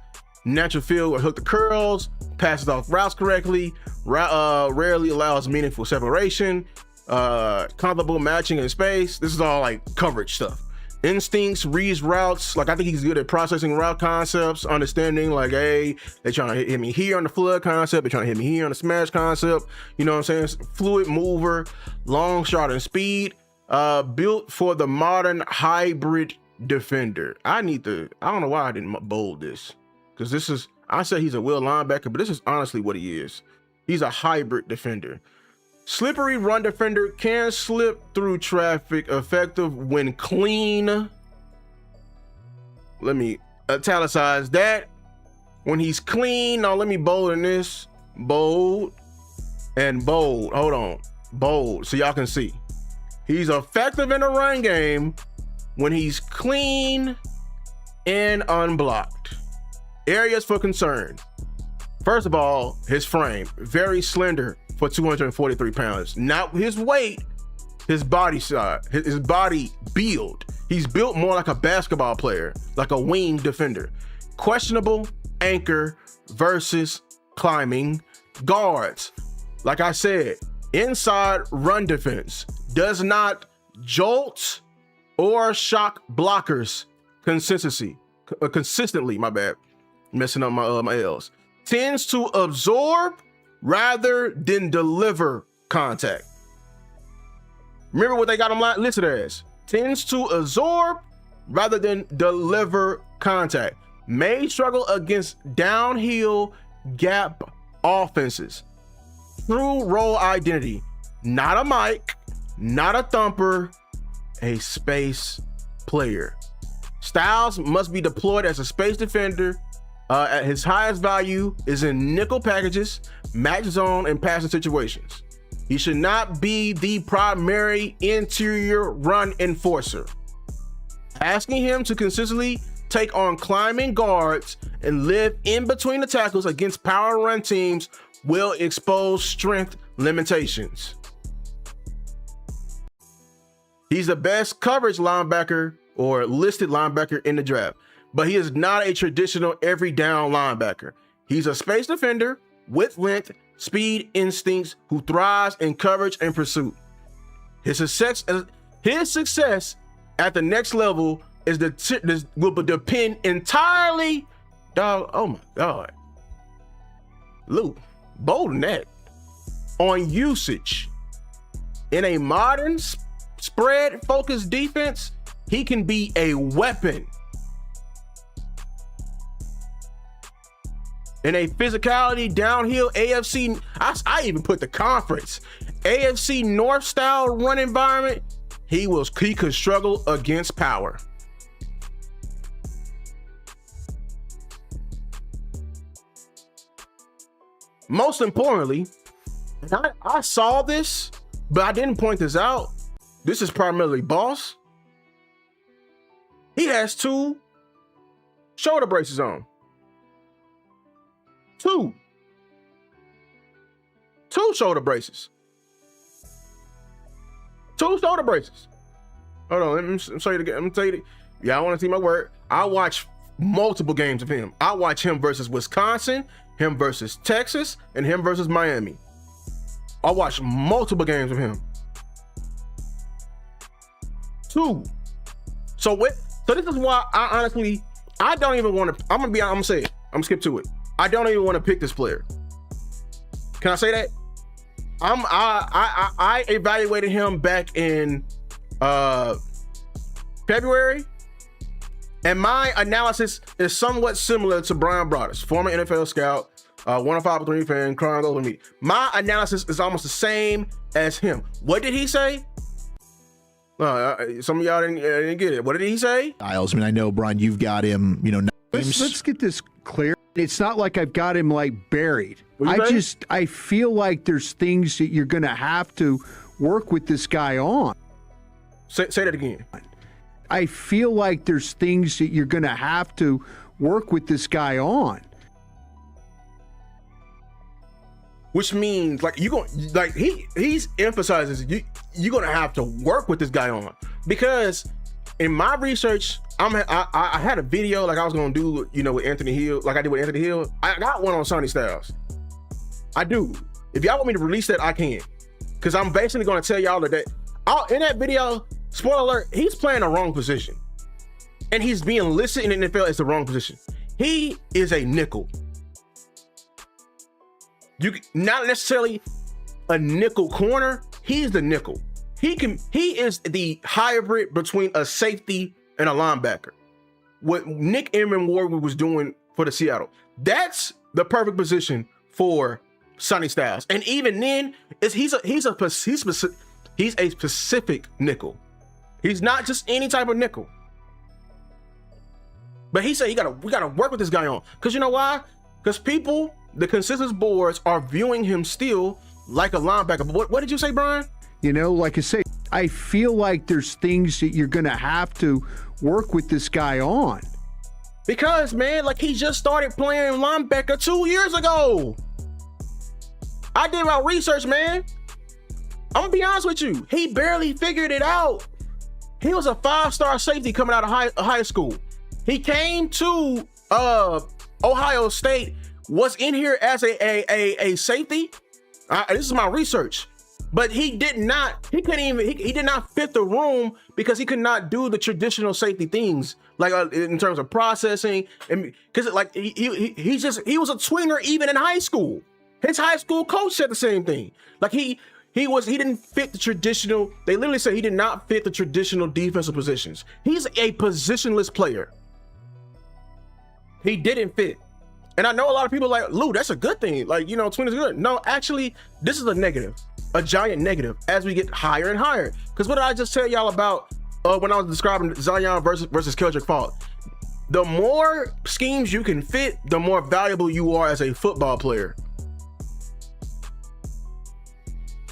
natural feel or hook the curls, passes off routes correctly, rarely allows meaningful separation, comfortable matching in space. This is all like coverage stuff. Instincts, reads routes. Like, I think he's good at processing route concepts, understanding like, hey, they're trying to hit me here on the flood concept, they're trying to hit me here on the smash concept. You know what I'm saying? Fluid mover, long shot and speed, built for the modern hybrid defender. I don't know why I didn't bold this, because I said he's a will linebacker, but this is honestly what he is. He's a hybrid defender. Slippery run defender, can slip through traffic, effective when clean. Let me italicize that. When he's clean. Now let me bold in this. Bold and bold. Hold on. Bold so y'all can see. He's effective in the run game when he's clean and unblocked. Areas for concern. First of all, his frame, very slender for 243 pounds. Not his weight, his body size, his body build. He's built more like a basketball player, like a wing defender. Questionable anchor versus climbing guards. Like I said, inside run defense does not jolt or shock blockers consistently, my bad. Messing up my L's. Tends to absorb rather than deliver contact. Remember what they got him listed as. Tends to absorb rather than deliver contact. May struggle against downhill gap offenses. True role identity. Not a Mike, not a thumper, a space player. Styles must be deployed as a space defender. At his highest value is in nickel packages, match zone, and passing situations. He should not be the primary interior run enforcer. Asking him to consistently take on climbing guards and live in between the tackles against power run teams will expose strength limitations. He's the best coverage linebacker or listed linebacker in the draft, but he is not a traditional every down linebacker. He's a space defender with length, speed, instincts who thrives in coverage and pursuit. His success at the next level will depend entirely, dog. Oh my God, Luke, bold than that, on usage. In a modern spread-focused defense, he can be a weapon. In a physicality downhill AFC, I even put the conference, AFC North style run environment, he could struggle against power. Most importantly, I saw this, but I didn't point this out. This is primarily Boss. He has 2 shoulder braces on. 2 shoulder braces. 2 shoulder braces. Hold on, let me show you again. I'm gonna tell you. Yeah, I want to see my word. I watch multiple games of him. I watch him versus Wisconsin, him versus Texas, and him versus Miami. I watch multiple games of him. 2. So this is why I don't even want to. I'm gonna say it. I'm gonna skip to it. I don't even want to pick this player. Can I say that? I evaluated him back in February, and my analysis is somewhat similar to Brian Broaddus, former NFL scout, 105.3 fan, crying over me. My analysis is almost the same as him. What did he say? Some of y'all didn't get it. What did he say? Styles. I mean, I know, Brian, you've got him. Let's get this clear. It's not like I've got him like buried. I feel like there's things that you're going to have to work with this guy on. Say that again. I feel like there's things that you're going to have to work with this guy on. Which means he's emphasizes you're going to have to work with this guy on, because in my research, I had a video like I was gonna do, with Anthony Hill, like I did with Anthony Hill. I got one on Sonny Styles. I do. If y'all want me to release that, I can, because I'm basically gonna tell y'all that in that video, spoiler alert, he's playing the wrong position, and he's being listed in the NFL as the wrong position. He is a nickel. Not necessarily a nickel corner. He's the nickel. He is the hybrid between a safety and a linebacker. What Nick Emenwood was doing for the Seattle. That's the perfect position for Sonny Styles. And even then, he's a specific nickel. He's not just any type of nickel. But he said we gotta work with this guy on. Because you know why? Because the consensus boards are viewing him still like a linebacker. But what did you say, Brian? Like I say, I feel like there's things that you're going to have to work with this guy on. Because, man, he just started playing linebacker 2 years ago. I did my research, man. I'm going to be honest with you. He barely figured it out. He was a 5-star safety coming out of high school. He came to Ohio State, was in here as a safety. This is my research. But he did not fit the room because he could not do the traditional safety things, in terms of processing, and because he was a twinger even in high school. His high school coach said the same thing. He didn't fit the traditional. They literally said he did not fit the traditional defensive positions. He's a positionless player. He didn't fit. And I know a lot of people Lou, that's a good thing. Twin is good. No, actually, this is a negative. A giant negative as we get higher and higher. Because what did I just tell y'all about when I was describing Zion versus Keldric Faulk? The more schemes you can fit, the more valuable you are as a football player.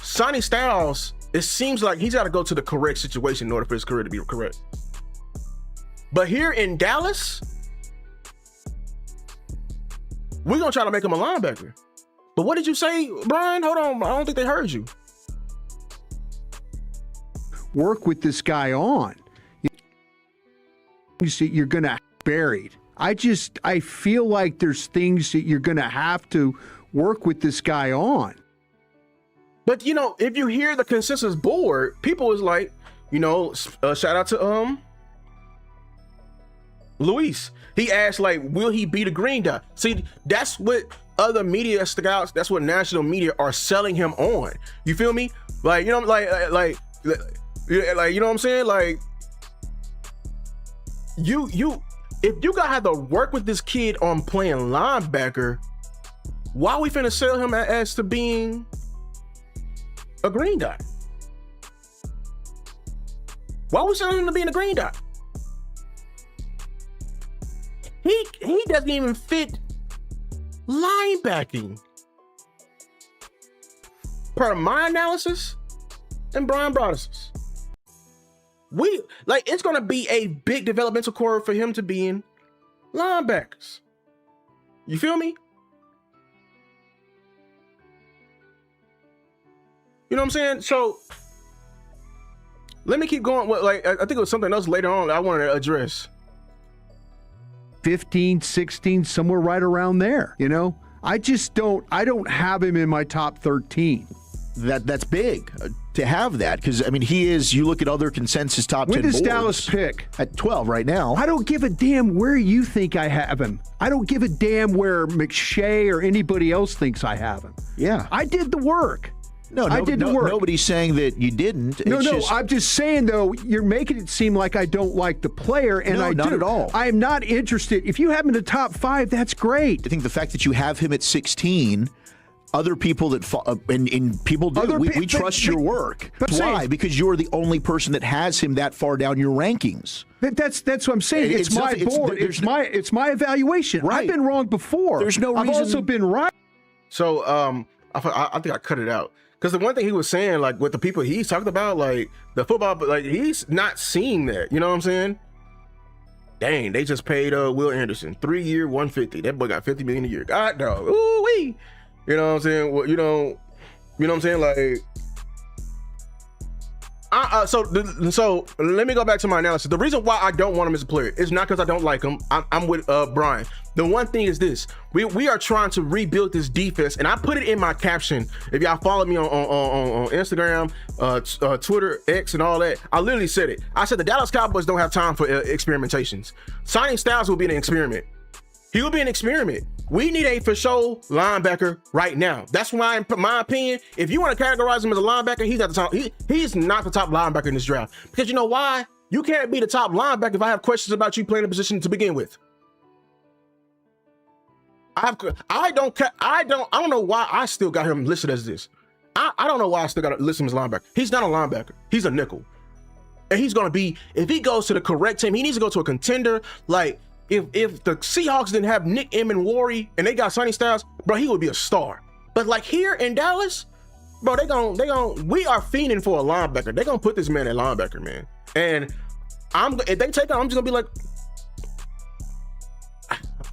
Sonny Styles, it seems like he's got to go to the correct situation in order for his career to be correct. But here in Dallas, we're going to try to make him a linebacker. But what did you say, Brian? Hold on. I don't think they heard you. Work with this guy on. You see, you're going to buried. I feel like there's things that you're going to have to work with this guy on. But, if you hear the consensus board, people is like, shout out to Luis. He asked, like, will he be the green dot? See, that's what other media scouts, that's what national media are selling him on. You feel me? Like, you know what I'm saying? Like, if you gotta have to work with this kid on playing linebacker, why are we finna sell him as to being a green dot? Why are we selling him to being a green dot? He doesn't even fit linebacking. Per my analysis and Brian Broaddus's. It's gonna be a big developmental curve for him to be in linebackers. You feel me? You know what I'm saying? So let me keep going. I think it was something else later on that I wanted to address. 15, 16, somewhere right around there. I don't have him in my top 13. That's big to have that, because you look at other consensus top 10 When does boards, Dallas pick? At 12 right now. I don't give a damn where you think I have him. I don't give a damn where McShay or anybody else thinks I have him. Yeah. I did the work. I did the work. Nobody's saying that you didn't. I'm just saying, though, you're making it seem like I don't like the player, and I do. Not at all. I am not interested. If you have him in the top 5, that's great. I think the fact that you have him at 16, other people that and people do, we trust your work. Why? Because you're the only person that has him that far down your rankings. That's what I'm saying. It's my board. It's my evaluation. Right. I've been wrong before. There's no reason. I've also been right. So I think I cut it out. Because the one thing he was saying, like, with the people he's talked about, like, the football, like, he's not seeing that. You know what I'm saying? Dang, they just paid Will Anderson 3-year, $150. That boy got $50 million a year. God, dog. Ooh-wee. You know what I'm saying? Well, you know what I'm saying? Like, so let me go back to my analysis. The reason why I don't want him as a player is not because I don't like him. I'm with Brian. The one thing is this: we are trying to rebuild this defense, and I put it in my caption. If y'all follow me on Instagram, Twitter, X, and all that, I literally said it. I said the Dallas Cowboys don't have time for experimentations. Sonny Styles will be an experiment. He will be an experiment. We need a for sure linebacker right now. That's why, in my opinion, if you want to categorize him as a linebacker, he's at the top. He's not the top linebacker in this draft. Because you know why? You can't be the top linebacker if I have questions about you playing the position to begin with. I don't know why I still got him listed as this. I don't know why I still got to list him as linebacker. He's not a linebacker. He's a nickel. And he's going to be, if he goes to the correct team, he needs to go to a contender. Like, if the Seahawks didn't have Nick Emmanwori and they got Sonny Styles, bro, he would be a star. But like here in Dallas, bro, we are fiending for a linebacker. They're gonna put this man at linebacker, man. And if they take him, I'm just gonna be like,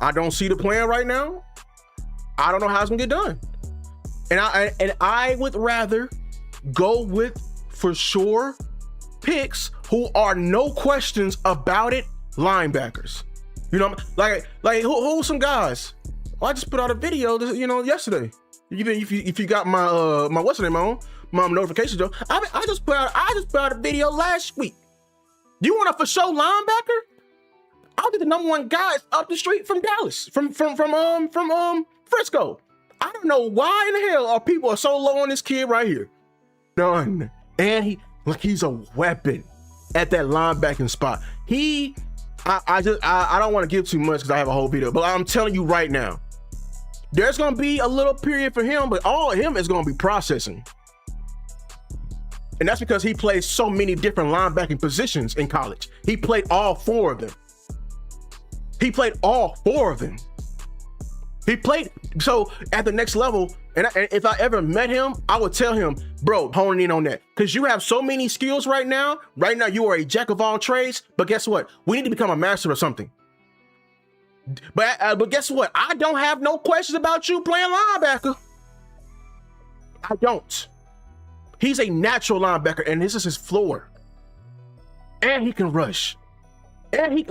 I don't see the plan right now. I don't know how it's gonna get done. And I would rather go with for sure picks who are no questions about it linebackers. You know, like who some guys? I just put out a video, yesterday. If you got my what's the name on my notification, Joe, I just put out a video last week. You want a for sure linebacker? I'll be the number one guy up the street from Dallas, from Frisco. I don't know why in the hell people are so low on this kid right here. None. And he's a weapon at that linebacking spot. I don't want to give too much because I have a whole video, but I'm telling you right now, there's going to be a little period for him, but all of him is going to be processing. And that's because he plays so many different linebacking positions in college. He played all 4 of them. He played, so at the next level, and if I ever met him, I would tell him, bro, honing in on that. Because you have so many skills right now. Right now, you are a jack of all trades. But guess what? We need to become a master of something. But guess what? I don't have no questions about you playing linebacker. I don't. He's a natural linebacker, and this is his floor. And he can rush. And he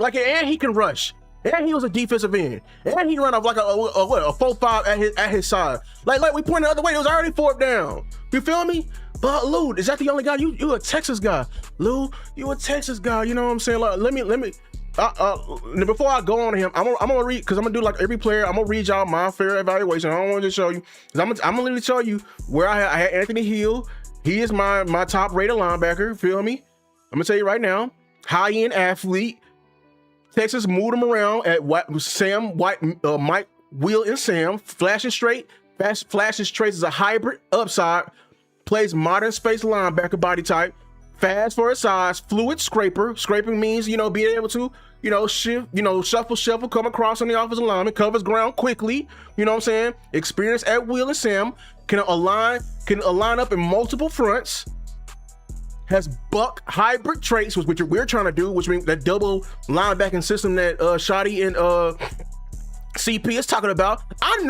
can rush. And he was a defensive end. And he run off like a 4-5 at his side. Like we pointed the other way, it was already 4th down. You feel me? But Lou, is that the only guy? You a Texas guy. Lou, you a Texas guy. You know what I'm saying? Like, let me before I go on to him, I'm gonna read, because I'm gonna do like every player. I'm gonna read y'all my fair evaluation. I don't want to show you, because I'm gonna literally show you where I had Anthony Hill. He is my top rated linebacker. Feel me? I'm gonna tell you right now, high end athlete. Texas moved him around at Mike, Will, and Sam. Flashing straight, flashes traits as a hybrid upside. Plays modern space linebacker body type. Fast for his size. Fluid scraper. Scraping means, being able to, shift, shuffle, come across on the offensive lineman. Covers ground quickly. You know what I'm saying? Experience at Will and Sam. Can align up in multiple fronts. Has buck hybrid traits, which we're trying to do, which means that double linebacking system that Shotty and CP is talking about. I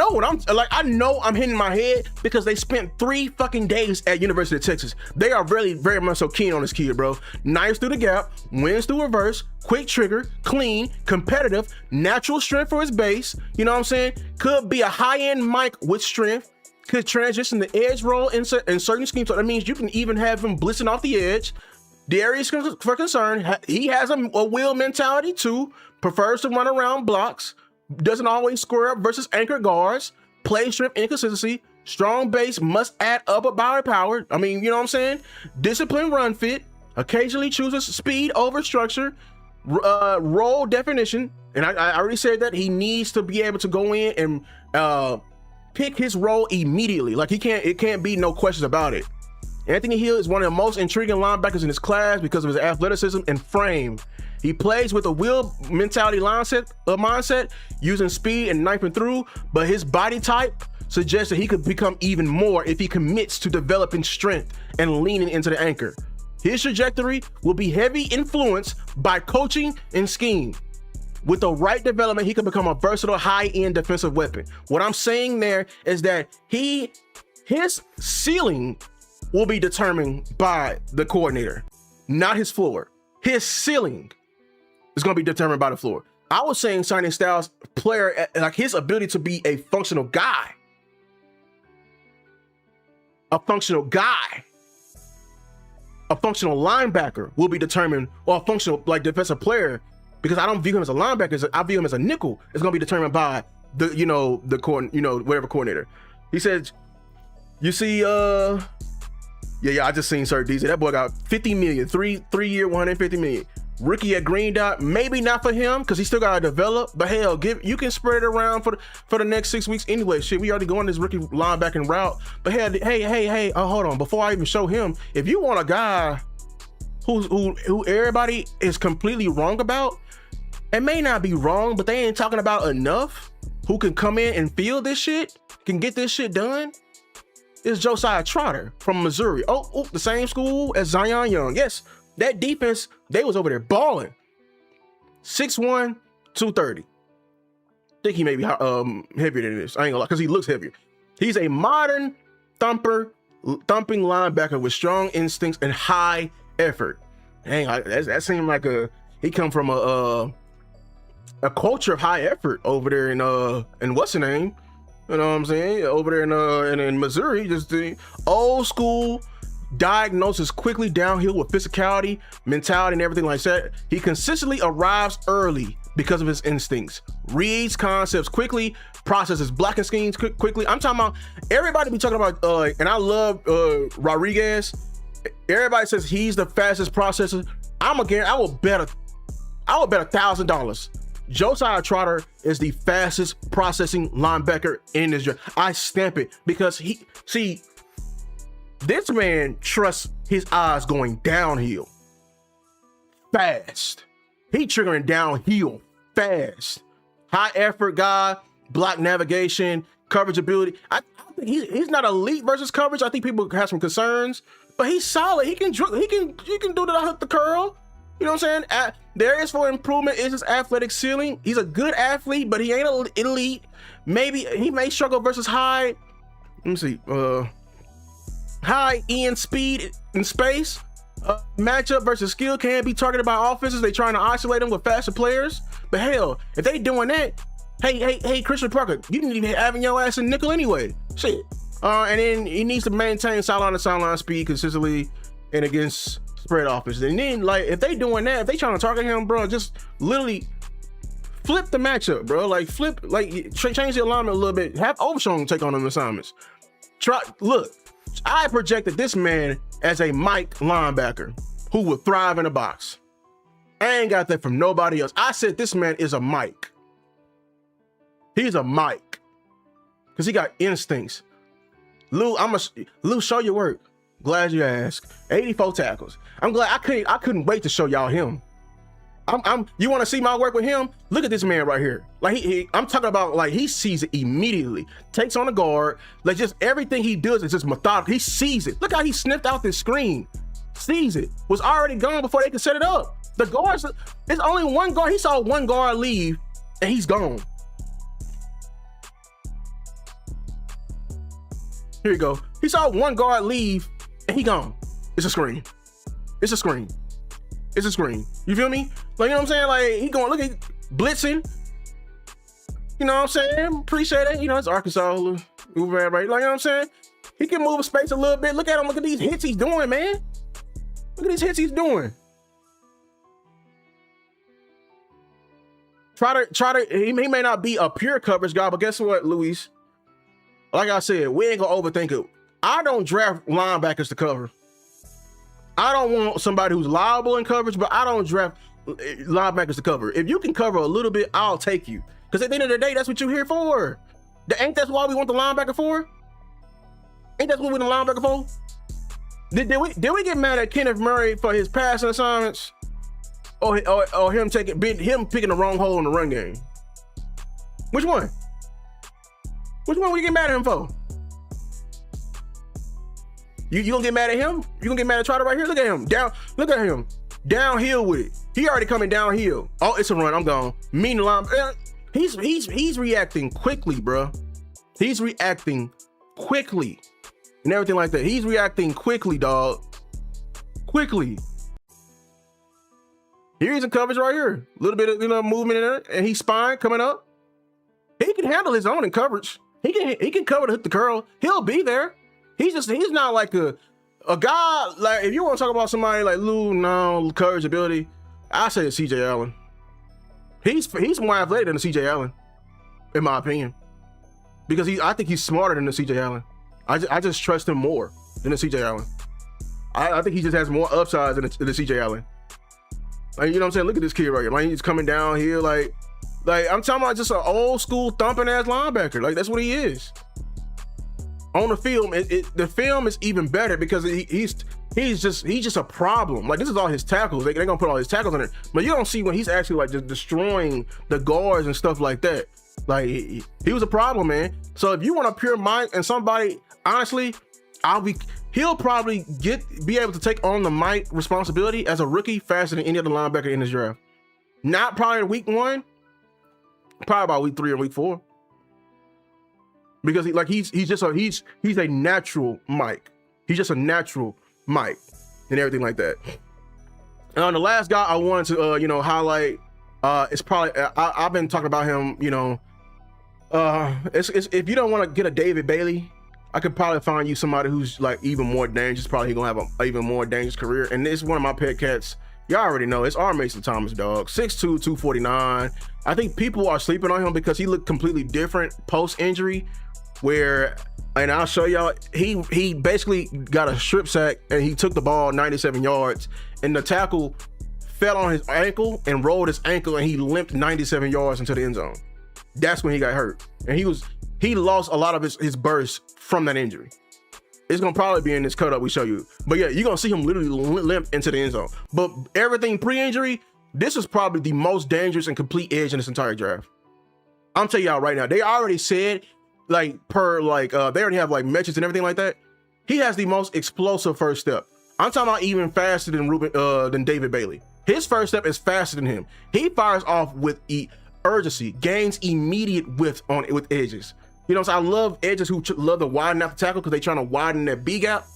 know I'm hitting my head because they spent 3 fucking days at University of Texas. They are really very much so keen on this kid, bro. Knives through the gap, wins through reverse, quick trigger, clean, competitive, natural strength for his base. You know what I'm saying? Could be a high-end Mike with strength. Could transition the edge role in certain schemes. So that means you can even have him blitzing off the edge. The areas for concern, he has a will mentality too. Prefers to run around blocks. Doesn't always square up versus anchor guards. Play strength inconsistency. Strong base must add upper body power. I mean, you know what I'm saying? Discipline run fit. Occasionally chooses speed over structure. Role definition. And I already said that he needs to be able to go in and pick his role immediately. Like it can't be no questions about it. Anthony Hill is one of the most intriguing linebackers in his class because of his athleticism and frame. He plays with a will mentality mindset, using speed and knifing through, but his body type suggests that he could become even more if he commits to developing strength and leaning into the anchor. His trajectory will be heavy influenced by coaching and scheme. With the right development, he can become a versatile high-end defensive weapon. What I'm saying there is that his ceiling will be determined by the coordinator, not his floor. His ceiling is going to be determined by the floor. I was saying Sonny Styles player, like his ability to be a functional guy. A functional linebacker will be determined, or a functional defensive player, because I don't view him as a linebacker, I view him as a nickel. It's going to be determined by the whatever coordinator. He said, you see, I just seen Sir DJ. That boy got $50 million, three-year, $150 million. Rookie at Green Dot, maybe not for him because he still got to develop. But hell, you can spread it around for the next 6 weeks anyway. Shit, we already going this rookie linebacking route. But hey, hold on. Before I even show him, if you want a guy who everybody is completely wrong about, it may not be wrong, but they ain't talking about enough. Who can come in and feel this shit, can get this shit done? Is Josiah Troder from Missouri. Oh, the same school as Zion Young. Yes, that defense, they was over there balling. 6'1", 230. Think he may be heavier than this. I ain't gonna lie, because he looks heavier. He's a modern thumping linebacker with strong instincts and high effort. Dang, that seemed like he come from a culture of high effort over there in what's the name? You know what I'm saying? Over there in Missouri, just the old school diagnosis quickly downhill with physicality, mentality, and everything like that. He consistently arrives early because of his instincts, reads concepts quickly, processes blocking schemes quickly. I'm talking about, everybody be talking about, and I love Rodriguez. Everybody says he's the fastest processor. I will bet $1,000. Josiah Troder is the fastest processing linebacker in this draft. I stamp it because this man trusts his eyes going downhill fast. He triggering downhill fast. High effort guy, block navigation, coverage ability. I think he's not elite versus coverage. I think people have some concerns, but he's solid. He can do the curl. You know what I'm saying? There is for improvement is his athletic ceiling. He's a good athlete, but he ain't elite. Maybe he may struggle versus high. Let me see. high end speed in space. Matchup versus skill can't be targeted by offenses. They trying to isolate them with faster players. But hell, if they doing that, hey, Christian Parker, you didn't even having your ass in nickel anyway. Shit. And then he needs to maintain sideline speed consistently and against spread offenses. And then, like, if they doing that, if they trying to target him, bro, just literally flip the matchup, bro. Like, change the alignment a little bit. Have Overshown take on them assignments. Look, I projected this man as a Mike linebacker who would thrive in the box. I ain't got that from nobody else. I said this man is a Mike. He's a Mike. Because he got instincts. Lou, show your work. Glad you asked. 84 tackles. I'm glad I couldn't wait to show y'all him. You want to see my work with him? Look at this man right here. Like I'm talking about, like, he sees it immediately. Takes on the guard. Like, just everything he does is just methodical. He sees it. Look how he sniffed out this screen. Sees it. Was already gone before they could set it up. The guards, it's only one guard. He saw one guard leave and he's gone. Here you go. He saw one guard leave and he gone. It's a screen. It's a screen. It's a screen. You feel me? Like, you know what I'm saying? Like, he going, look at blitzing. You know what I'm saying? Appreciate it. You know, it's Arkansas. Right? Like, you know what I'm saying? He can move space a little bit. Look at him. Look at these hits he's doing, man. Look at these hits he's doing. He may not be a pure coverage guy, but guess what, Luis? Like I said, we ain't gonna overthink it. I don't draft linebackers to cover. I don't want somebody who's liable in coverage, but I don't draft linebackers to cover. If you can cover a little bit, I'll take you. Because at the end of the day, that's what you're here for. Ain't that why we want the linebacker for? Ain't that what we want the linebacker for? Did we get mad at Kenneth Murray for his passing assignments? Or him picking the wrong hole in the run game? Which one? Which one we get mad at him for? You gonna get mad at him? You gonna get mad at Troder right here? Look at him. Look at him. Downhill with it. He already coming downhill. Oh, it's a run. I'm gone. Meanwhile, he's reacting quickly, bro. He's reacting quickly and everything like that. He's reacting quickly, dog. Quickly. Here's a coverage right here. A little bit of movement in there, and he's spine coming up. He can handle his own in coverage. He can cover the curl. He'll be there. He's not like a guy, like, if you want to talk about somebody like Lou, no coverage ability, I say it's CJ Allen. He's more athletic than the CJ Allen, in my opinion. Because I think he's smarter than the CJ Allen. I just trust him more than the CJ Allen. I think he just has more upsides than the CJ Allen. Like, you know what I'm saying? Look at this kid right here. Like, he's coming down here like I'm talking about just an old school thumping ass linebacker. Like, that's what he is. On the film, the film is even better because he's just a problem. Like, this is all his tackles. They're gonna put all his tackles on it, but you don't see when he's actually like just destroying the guards and stuff like that. Like, he was a problem, man. So if you want a pure Mike and somebody, honestly, he'll probably be able to take on the Mike responsibility as a rookie faster than any other linebacker in this draft. Not probably in week 1, probably about week 3 or week 4. Because he's a natural Mike. He's just a natural Mike and everything like that. And the last guy I wanted to highlight, it's probably I've been talking about him. It's if you don't want to get a David Bailey, I could probably find you somebody who's like even more dangerous. Probably gonna have an even more dangerous career. And this is one of my pet cats. Y'all already know it's Armon Thomas, dog. 6'2", 249. I think people are sleeping on him because he looked completely different post injury. And I'll show y'all, he basically got a strip sack and he took the ball 97 yards and the tackle fell on his ankle and rolled his ankle and he limped 97 yards into the end zone. That's when he got hurt. And he lost a lot of his burst from that injury. It's gonna probably be in this cut up we show you. But yeah, you're gonna see him literally limp into the end zone. But everything pre-injury, this is probably the most dangerous and complete edge in this entire draft. I'm telling y'all right now, they already said, they already have like metrics and everything like that. He has the most explosive first step. I'm talking about even faster than David Bailey. His first step is faster than him. He fires off with urgency, gains immediate width with edges. You know what I'm saying? I love edges who love to widen out the tackle because they're trying to widen that B gap.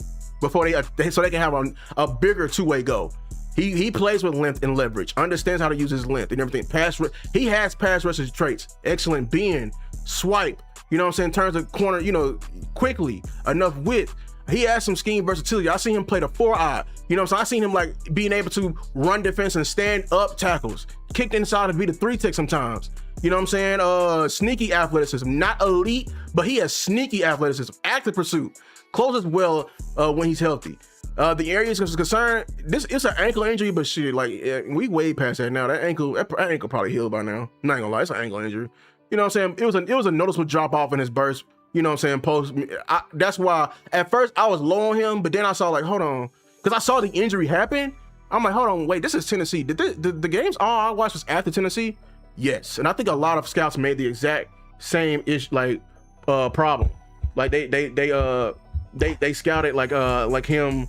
before so they can have a bigger two-way go. He plays with length and leverage, understands how to use his length and everything. He has pass rushing traits, excellent bend, swipe, you know what I'm saying, turns the corner, you know, quickly, enough width. He has some scheme versatility. I seen him play the 4-eye. You know, so I seen him like being able to run defense and stand up tackles, kicked inside and beat a 3-tech sometimes. You know what I'm saying? Sneaky athleticism, not elite, but he has sneaky athleticism, active pursuit, closes well when he's healthy. The areas of concern, it's an ankle injury, but shit, like we way past that now. That ankle probably healed by now. I'm not gonna lie, it's an ankle injury. You know what I'm saying? It was a noticeable drop off in his burst. You know what I'm saying? That's why at first I was low on him, but then I saw like, hold on, because I saw the injury happen. I'm like, hold on, wait, this is Tennessee. Did the games all I watched was after Tennessee? Yes, and I think a lot of scouts made the exact same problem. Like they scouted like him.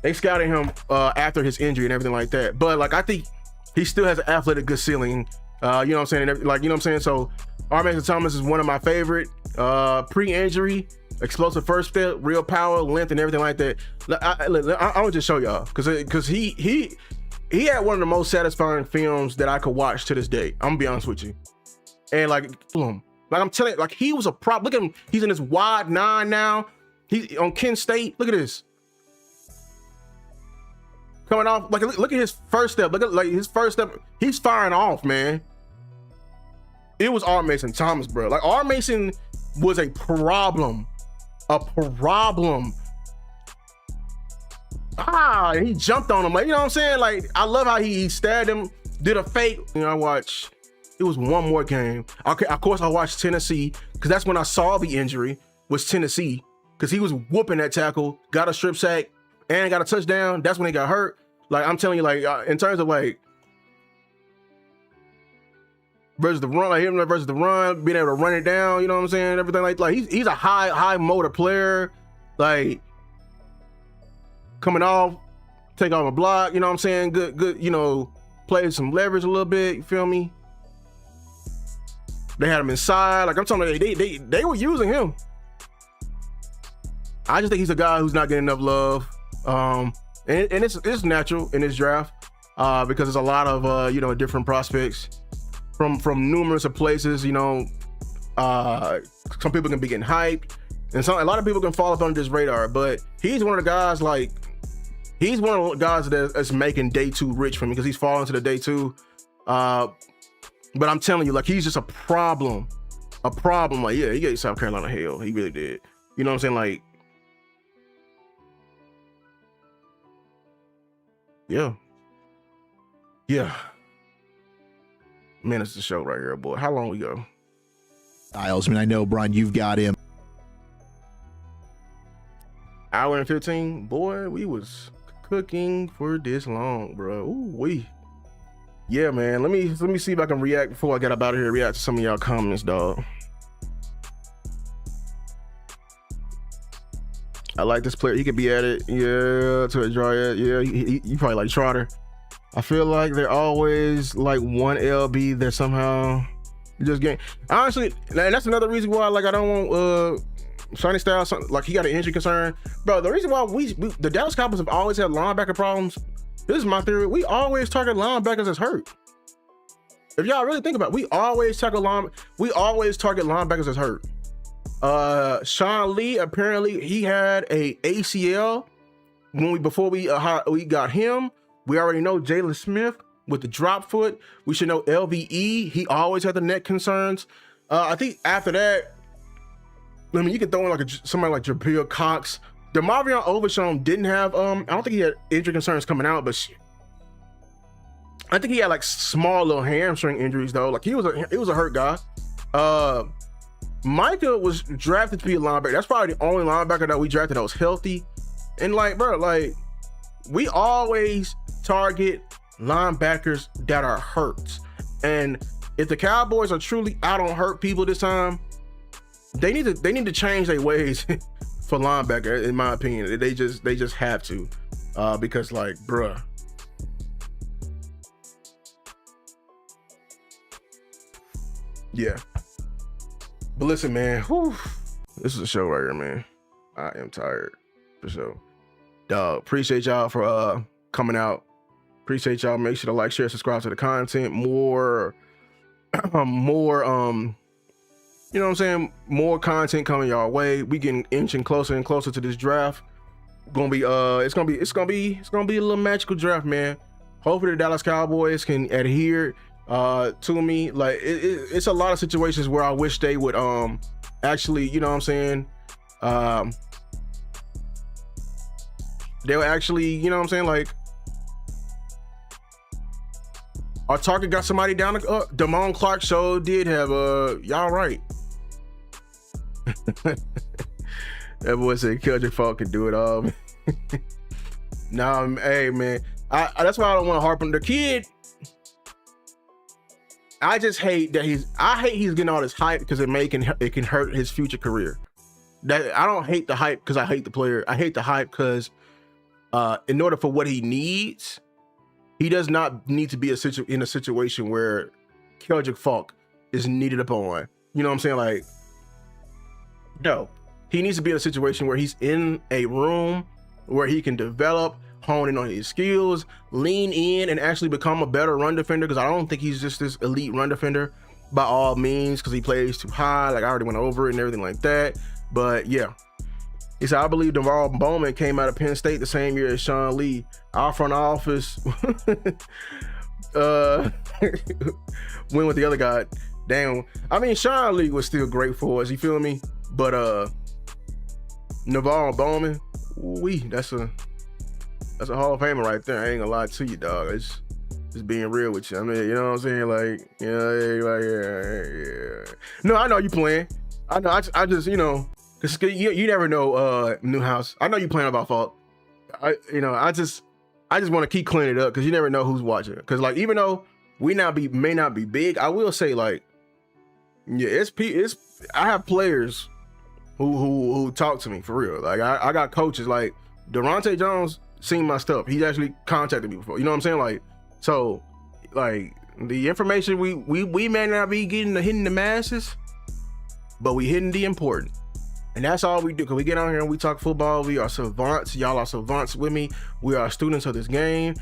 They scouted him after his injury and everything like that. But like I think he still has an athletic good ceiling. You know what I'm saying? Like, you know what I'm saying? So Armon Thomas is one of my favorite. Pre-injury, explosive first step, real power, length, and everything like that. I want to just show y'all because he had one of the most satisfying films that I could watch to this day. I'm gonna be honest with you. And like, boom. Like I'm telling you, like he was a prop. Look at him. He's in his wide 9 now. He's on Kent State. Look at this. Coming off, like look at his first step. Look at like his first step. He's firing off, man. It was Armon Thomas, bro. Like Armon was a problem. He jumped on him. Like, you know what I'm saying? Like, I love how he stabbed him, did a fake. You know, I watched. It was one more game. Okay, of course I watched Tennessee because that's when I saw the injury was Tennessee because he was whooping that tackle, got a strip sack, and got a touchdown. That's when he got hurt. Like I'm telling you, like in terms of like versus the run, like him versus the run, being able to run it down. You know what I'm saying? Everything like he's a high motor player. Like coming off, take off a block. You know what I'm saying? Good. You know, play some leverage a little bit. You feel me? They had him inside. Like I'm telling you, they were using him. I just think he's a guy who's not getting enough love. And it's natural in this draft because there's a lot of you know, different prospects from numerous of places. You know, some people can be getting hyped, and a lot of people can fall up under this radar. But he's one of the guys. Like he's one of the guys that's making day 2 rich for me because he's falling to the day 2. But I'm telling you, like, he's just a problem. Like, yeah, he gave South Carolina hell. He really did. You know what I'm saying? Like, yeah. Man, it's the show right here, boy. How long we go? Styles. I mean, I know, Brian, you've got him. Hour and 15. Boy, we was cooking for this long, bro. Ooh, yeah, man. Let me see if I can react before I get up out of here. React to some of y'all comments, dog. I like this player. He could be at it. Yeah, to a draw. Yeah, you probably like Troder. I feel like they're always like one LB that somehow just getting. Honestly, and that's another reason why like I don't want Sonny Styles. Like he got an injury concern, bro. The reason why the Dallas Cowboys have always had linebacker problems. This is my theory. We always target linebackers that's hurt. If y'all really think about it, we always target linebackers that's hurt. Sean Lee, apparently he had a ACL before we got him. We already know Jalen Smith with the drop foot. We should know LVE. He always had the neck concerns. I think after that, I mean, you could throw in somebody like Jabril Cox. DeMarvion Overshown didn't have I don't think he had injury concerns coming out, but I think he had like small little hamstring injuries though. Like he was a hurt guy. Micah was drafted to be a linebacker. That's probably the only linebacker that we drafted that was healthy. And like, bro, like we always target linebackers that are hurt. And if the Cowboys are truly out on hurt people this time, they need to change their ways for linebacker, in my opinion. They just have to, because like, bruh. Yeah. But listen, man, This is a show right here, man. I am tired for sure. Dog, appreciate y'all for coming out. Appreciate y'all. Make sure to like, share, subscribe to the content. More, you know what I'm saying? More content coming y'all way. We getting inching closer and closer to this draft. It's gonna be a little magical draft, man. Hopefully the Dallas Cowboys can adhere to me. Like it's a lot of situations where I wish they would actually, you know what I'm saying? They'll actually, you know what I'm saying? Like our target got somebody down the Damone Clark show did have y'all right. That boy said Keldric Faulk can do it all. Nah, hey man, I that's why I don't want to harp on the kid. I just hate that he's getting all this hype because it can hurt his future career. That I don't hate the hype because I hate the player. I hate the hype because in order for what he needs, he does not need to be in a situation where Keldric Faulk is needed upon. You know what I'm saying? Like, no. He needs to be in a situation where he's in a room where he can develop, hone in on his skills, lean in, and actually become a better run defender. Because I don't think he's just this elite run defender by all means, because he plays too high. Like I already went over it and everything like that. But yeah. He said, I believe Navarro Bowman came out of Penn State the same year as Sean Lee. Our front office went with the other guy. Damn. I mean, Sean Lee was still great for us. You feel me? But Navarro Bowman, that's a Hall of Famer right there. I ain't gonna lie to you, dog. It's just being real with you. I mean, you know what I'm saying? Like, you know, yeah. No, I know you playing. I know. I just, you know, cause you never know, Newhouse. I know you playing about Faulk. I just want to keep cleaning it up because you never know who's watching. Because like, even though we may not be big, I will say like, yeah, I have players who talk to me for real. Like I got coaches like Durante Jones seen my stuff. He actually contacted me before. You know what I'm saying? Like, so like the information we may not be hitting the masses, but we hitting the important. And that's all we do. Because we get on here and we talk football. We are savants. Y'all are savants with me. We are students of this game.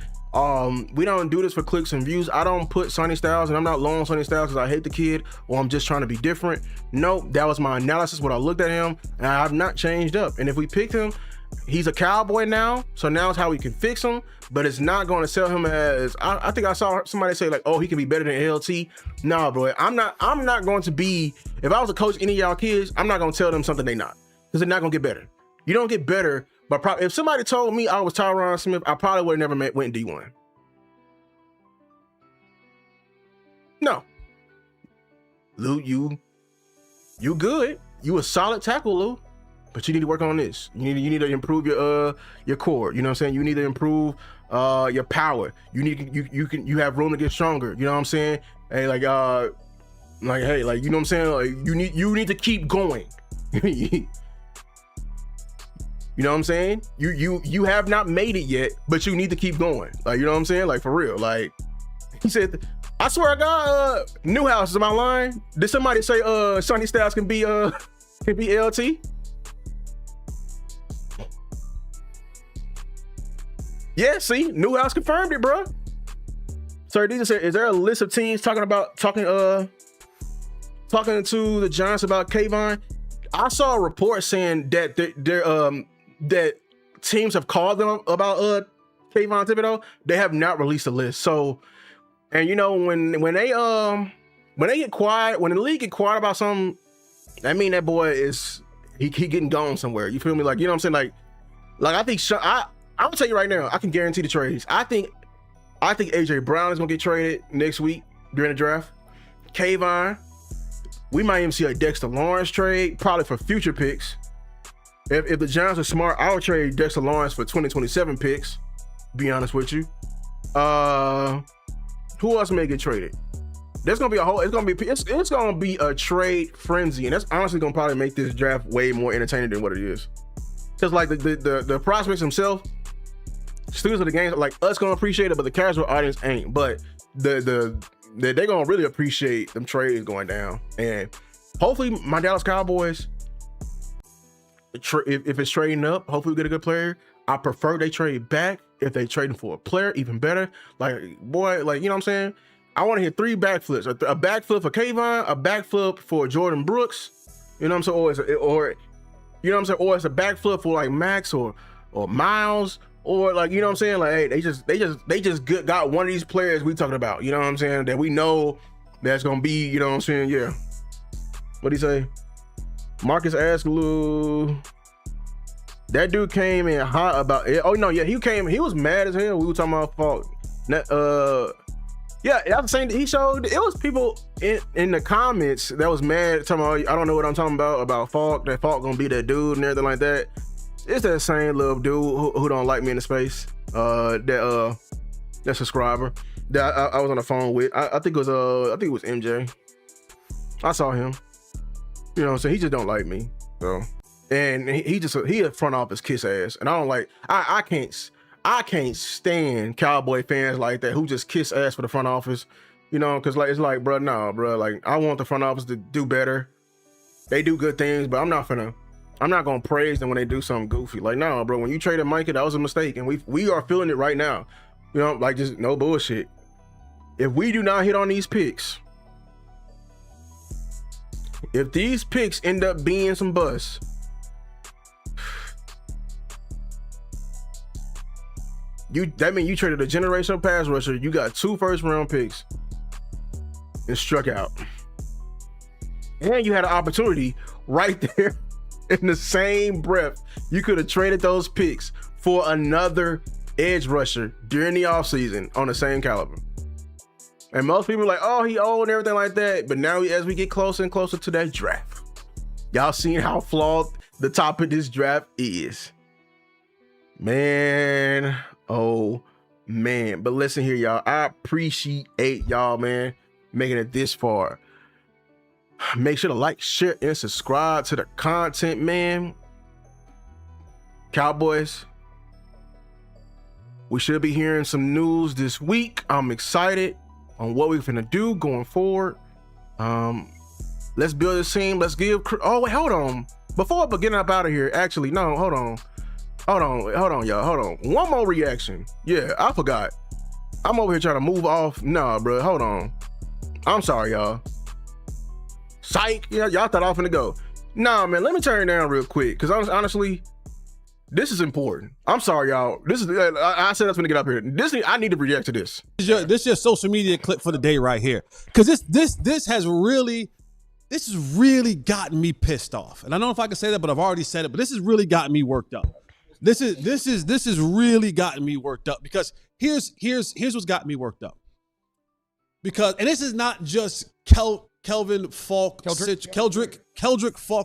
We don't do this for clicks and views. I don't put Sonny Styles, and I'm not low on Sonny Styles because I hate the kid or I'm just trying to be different. Nope, that was my analysis when I looked at him, and I have not changed up. And if we picked him, he's a Cowboy now, so now it's how we can fix him, but it's not going to sell him as, I think I saw somebody say like, oh, he can be better than LT. Nah, bro, I'm not going to be, if I was a coach any of y'all kids, I'm not going to tell them something they not, because they're not going to get better. You don't get better. But if somebody told me I was Tyron Smith, I probably would have never went D1. No. Lou, you good. You a solid tackle, Lou. But you need to work on this. You need to improve your core. You know what I'm saying? You need to improve your power. You have room to get stronger. You know what I'm saying? Hey, like hey, like, you know what I'm saying? Like you need to keep going. You know what I'm saying? You have not made it yet, but you need to keep going. Like, you know what I'm saying? Like, for real. Like, he said, I swear to God, Newhouse is my line. Did somebody say Sonny Styles can be LT? Yeah, see, Newhouse confirmed it, bro. Sir, DJ said, is there a list of teams talking to the Giants about Kayvon? I saw a report saying that that teams have called them about Kayvon Thibodeau. They have not released a list. So, and you know, when they get quiet, when the league get quiet about something, that mean that boy is he getting gone somewhere. You feel me? Like, you know what I'm saying? Like I think I'm gonna tell you right now, I can guarantee the trades. I think AJ Brown is gonna get traded next week during the draft. Kayvon, we might even see a Dexter Lawrence trade, probably for future picks. If the Giants are smart, I would trade Dexter Lawrence for 2027 picks. Be honest with you. Who else may get traded? There's gonna be it's gonna be a trade frenzy, and that's honestly gonna probably make this draft way more entertaining than what it is. Because like the prospects themselves, students of the game, like us gonna appreciate it, but the casual audience ain't. But they're gonna really appreciate them trades going down, and hopefully my Dallas Cowboys if it's trading up, hopefully we get a good player. I prefer they trade back. If they trading for a player, even better. Like, boy, like, you know what I'm saying? I want to hear 3 backflips. A backflip for Kayvon, a backflip for Jordan Brooks. You know what I'm saying? Or you know what I'm saying? Or it's a backflip for like Max or Miles. Or like, you know what I'm saying? Like, hey, they just got one of these players we talking about. You know what I'm saying? That we know that's gonna be, you know what I'm saying? Yeah. What'd he say? Marcus Askew. That dude came in hot about it. Oh no, yeah, he was mad as hell. We were talking about Faulk. Yeah, that's the same. He showed it was people in the comments that was mad, talking about, I don't know what I'm talking about Faulk, that Faulk gonna be that dude and everything like that. It's that same little dude who don't like me in the space. That subscriber that I was on the phone with. I think it was MJ. I saw him. You know what I'm saying? He just don't like me. So, and he a front office kiss ass, and I don't like. I can't stand Cowboy fans like that who just kiss ass for the front office. You know, because like it's like, bro, nah, bro. Like, I want the front office to do better. They do good things, but I'm not gonna praise them when they do something goofy. Like, no, bro, when you traded Micah, that was a mistake, and we are feeling it right now. You know, like, just no bullshit. If we do not hit on these picks, if these picks end up being some bust, that means you traded a generational pass rusher, you got 2 first-round picks, and struck out. And you had an opportunity right there in the same breath. You could have traded those picks for another edge rusher during the offseason on the same caliber. And most people are like, oh, he old and everything like that. But now as we get closer and closer to that draft, y'all seen how flawed the top of this draft is. Man, oh man. But listen here, y'all. I appreciate y'all, man, making it this far. Make sure to like, share, and subscribe to the content, man. Cowboys, we should be hearing some news this week. I'm excited on what we're finna do going forward. Let's build a team. Let's give. Oh wait, hold on. Before I get up out of here, actually, no, hold on, y'all. Hold on. One more reaction. Yeah, I forgot. I'm over here trying to move off. Nah, bro, hold on. I'm sorry, y'all. Psych. Yeah, y'all thought I was finna go. Nah, man, let me turn it down real quick, because honestly, this is important. I'm sorry, y'all. This is I said I was gonna get up here. I need to react to this. This is your social media clip for the day right here, because this has really gotten me pissed off. And I don't know if I can say that, but I've already said it. But this has really gotten me worked up. This is really gotten me worked up, because here's what's got me worked up. Because, and this is not just Keldric Faulk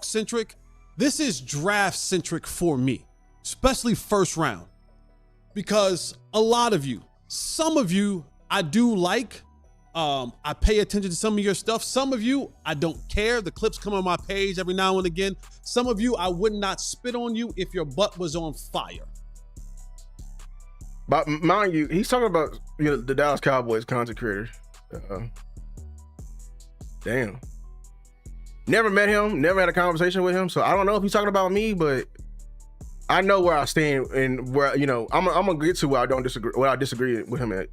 centric. This is draft centric for me, especially first round, because a lot of you, some of you I do like. I pay attention to some of your stuff. Some of you, I don't care. The clips come on my page every now and again. Some of you, I would not spit on you if your butt was on fire. But mind you, he's talking about, you know, the Dallas Cowboys content creator. Damn. Never met him, never had a conversation with him. So I don't know if he's talking about me, but I know where I stand and where, you know, I'm gonna get to where I disagree with him at.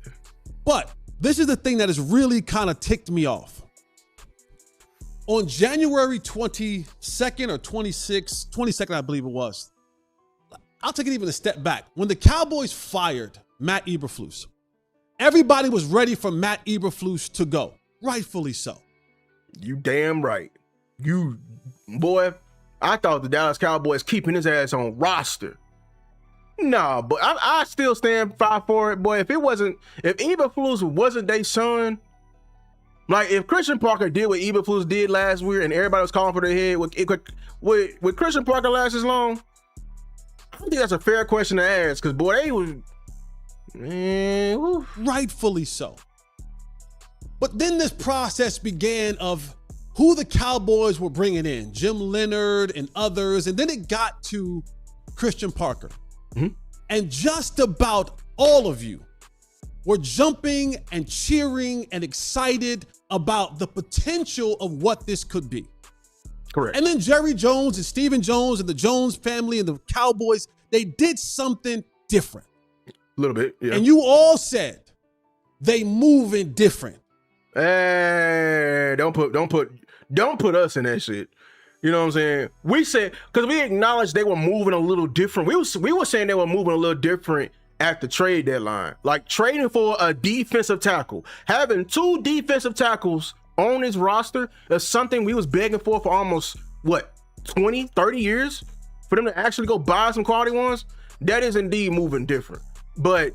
But this is the thing that has really kind of ticked me off. On January 22nd or 22nd, I believe it was. I'll take it even a step back. When the Cowboys fired Matt Eberflus, everybody was ready for Matt Eberflus to go. Rightfully so. You damn right. You, boy, I thought the Dallas Cowboys keeping his ass on roster. Nah, but I still stand by for it, boy. If Eberflus wasn't their son, like if Christian Parker did what Eberflus did last year and everybody was calling for their head, would Christian Parker last as long? I think that's a fair question to ask, because boy, they was, man, woo. Rightfully so. But then this process began of who the Cowboys were bringing in, Jim Leonard and others, and then it got to Christian Parker. Mm-hmm. And just about all of you were jumping and cheering and excited about the potential of what this could be. Correct. And then Jerry Jones and Stephen Jones and the Jones family and the Cowboys, they did something different. A little bit, yeah. And you all said they moving different. Hey, don't put us in that shit. You know what I'm saying? We said, because we acknowledged they were moving a little different. We were saying they were moving a little different at the trade deadline. Like trading for a defensive tackle. Having 2 defensive tackles on his roster is something we was begging for almost, 20, 30 years? For them to actually go buy some quality ones? That is indeed moving different. But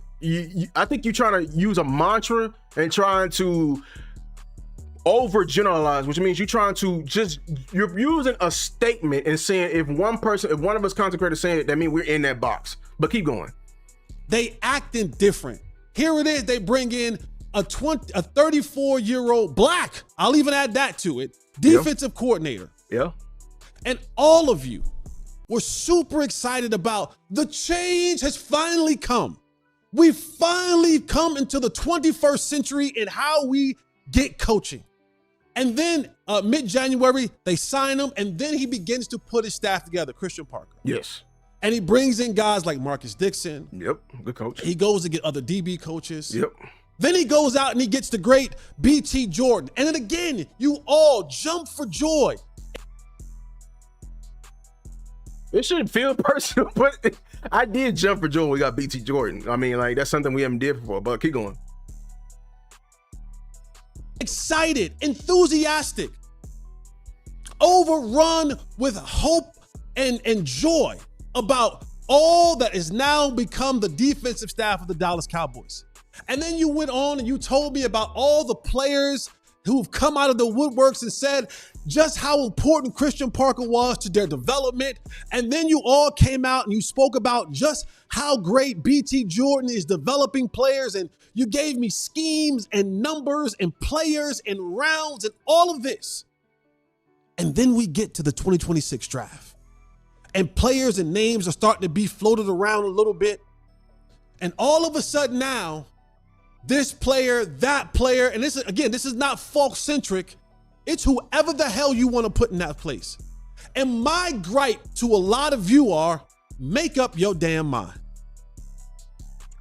I think you're trying to use a mantra and trying to overgeneralize, which means you're using a statement and saying if one of us consecrated saying it, that means we're in that box. But keep going. They acting different. Here it is. They bring in a 34-year-old black, I'll even add that to it, defensive coordinator. Yeah. And all of you were super excited about the change has finally come. We've finally come into the 21st century in how we get coaching. And then mid-January, they sign him, and then he begins to put his staff together, Christian Parker. Yes. And he brings in guys like Marcus Dixon. Yep, good coach. He goes to get other DB coaches. Yep. Then he goes out and he gets the great BT Jordan. And then again, you all jump for joy. It shouldn't feel personal, but I did jump for joy when we got BT Jordan. I mean, like, that's something we haven't did before, but keep going. Excited, enthusiastic, overrun with hope and joy about all that is now become the defensive staff of the Dallas Cowboys. And then you went on and you told me about all the players who've come out of the woodworks and said just how important Christian Parker was to their development. And then you all came out and you spoke about just how great BT Jordan is developing players. And you gave me schemes and numbers and players and rounds and all of this. And then we get to the 2026 draft. And players and names are starting to be floated around a little bit. And all of a sudden now, this player, that player, and this is not Faulk-centric. It's whoever the hell you want to put in that place. And my gripe to a lot of you are, make up your damn mind.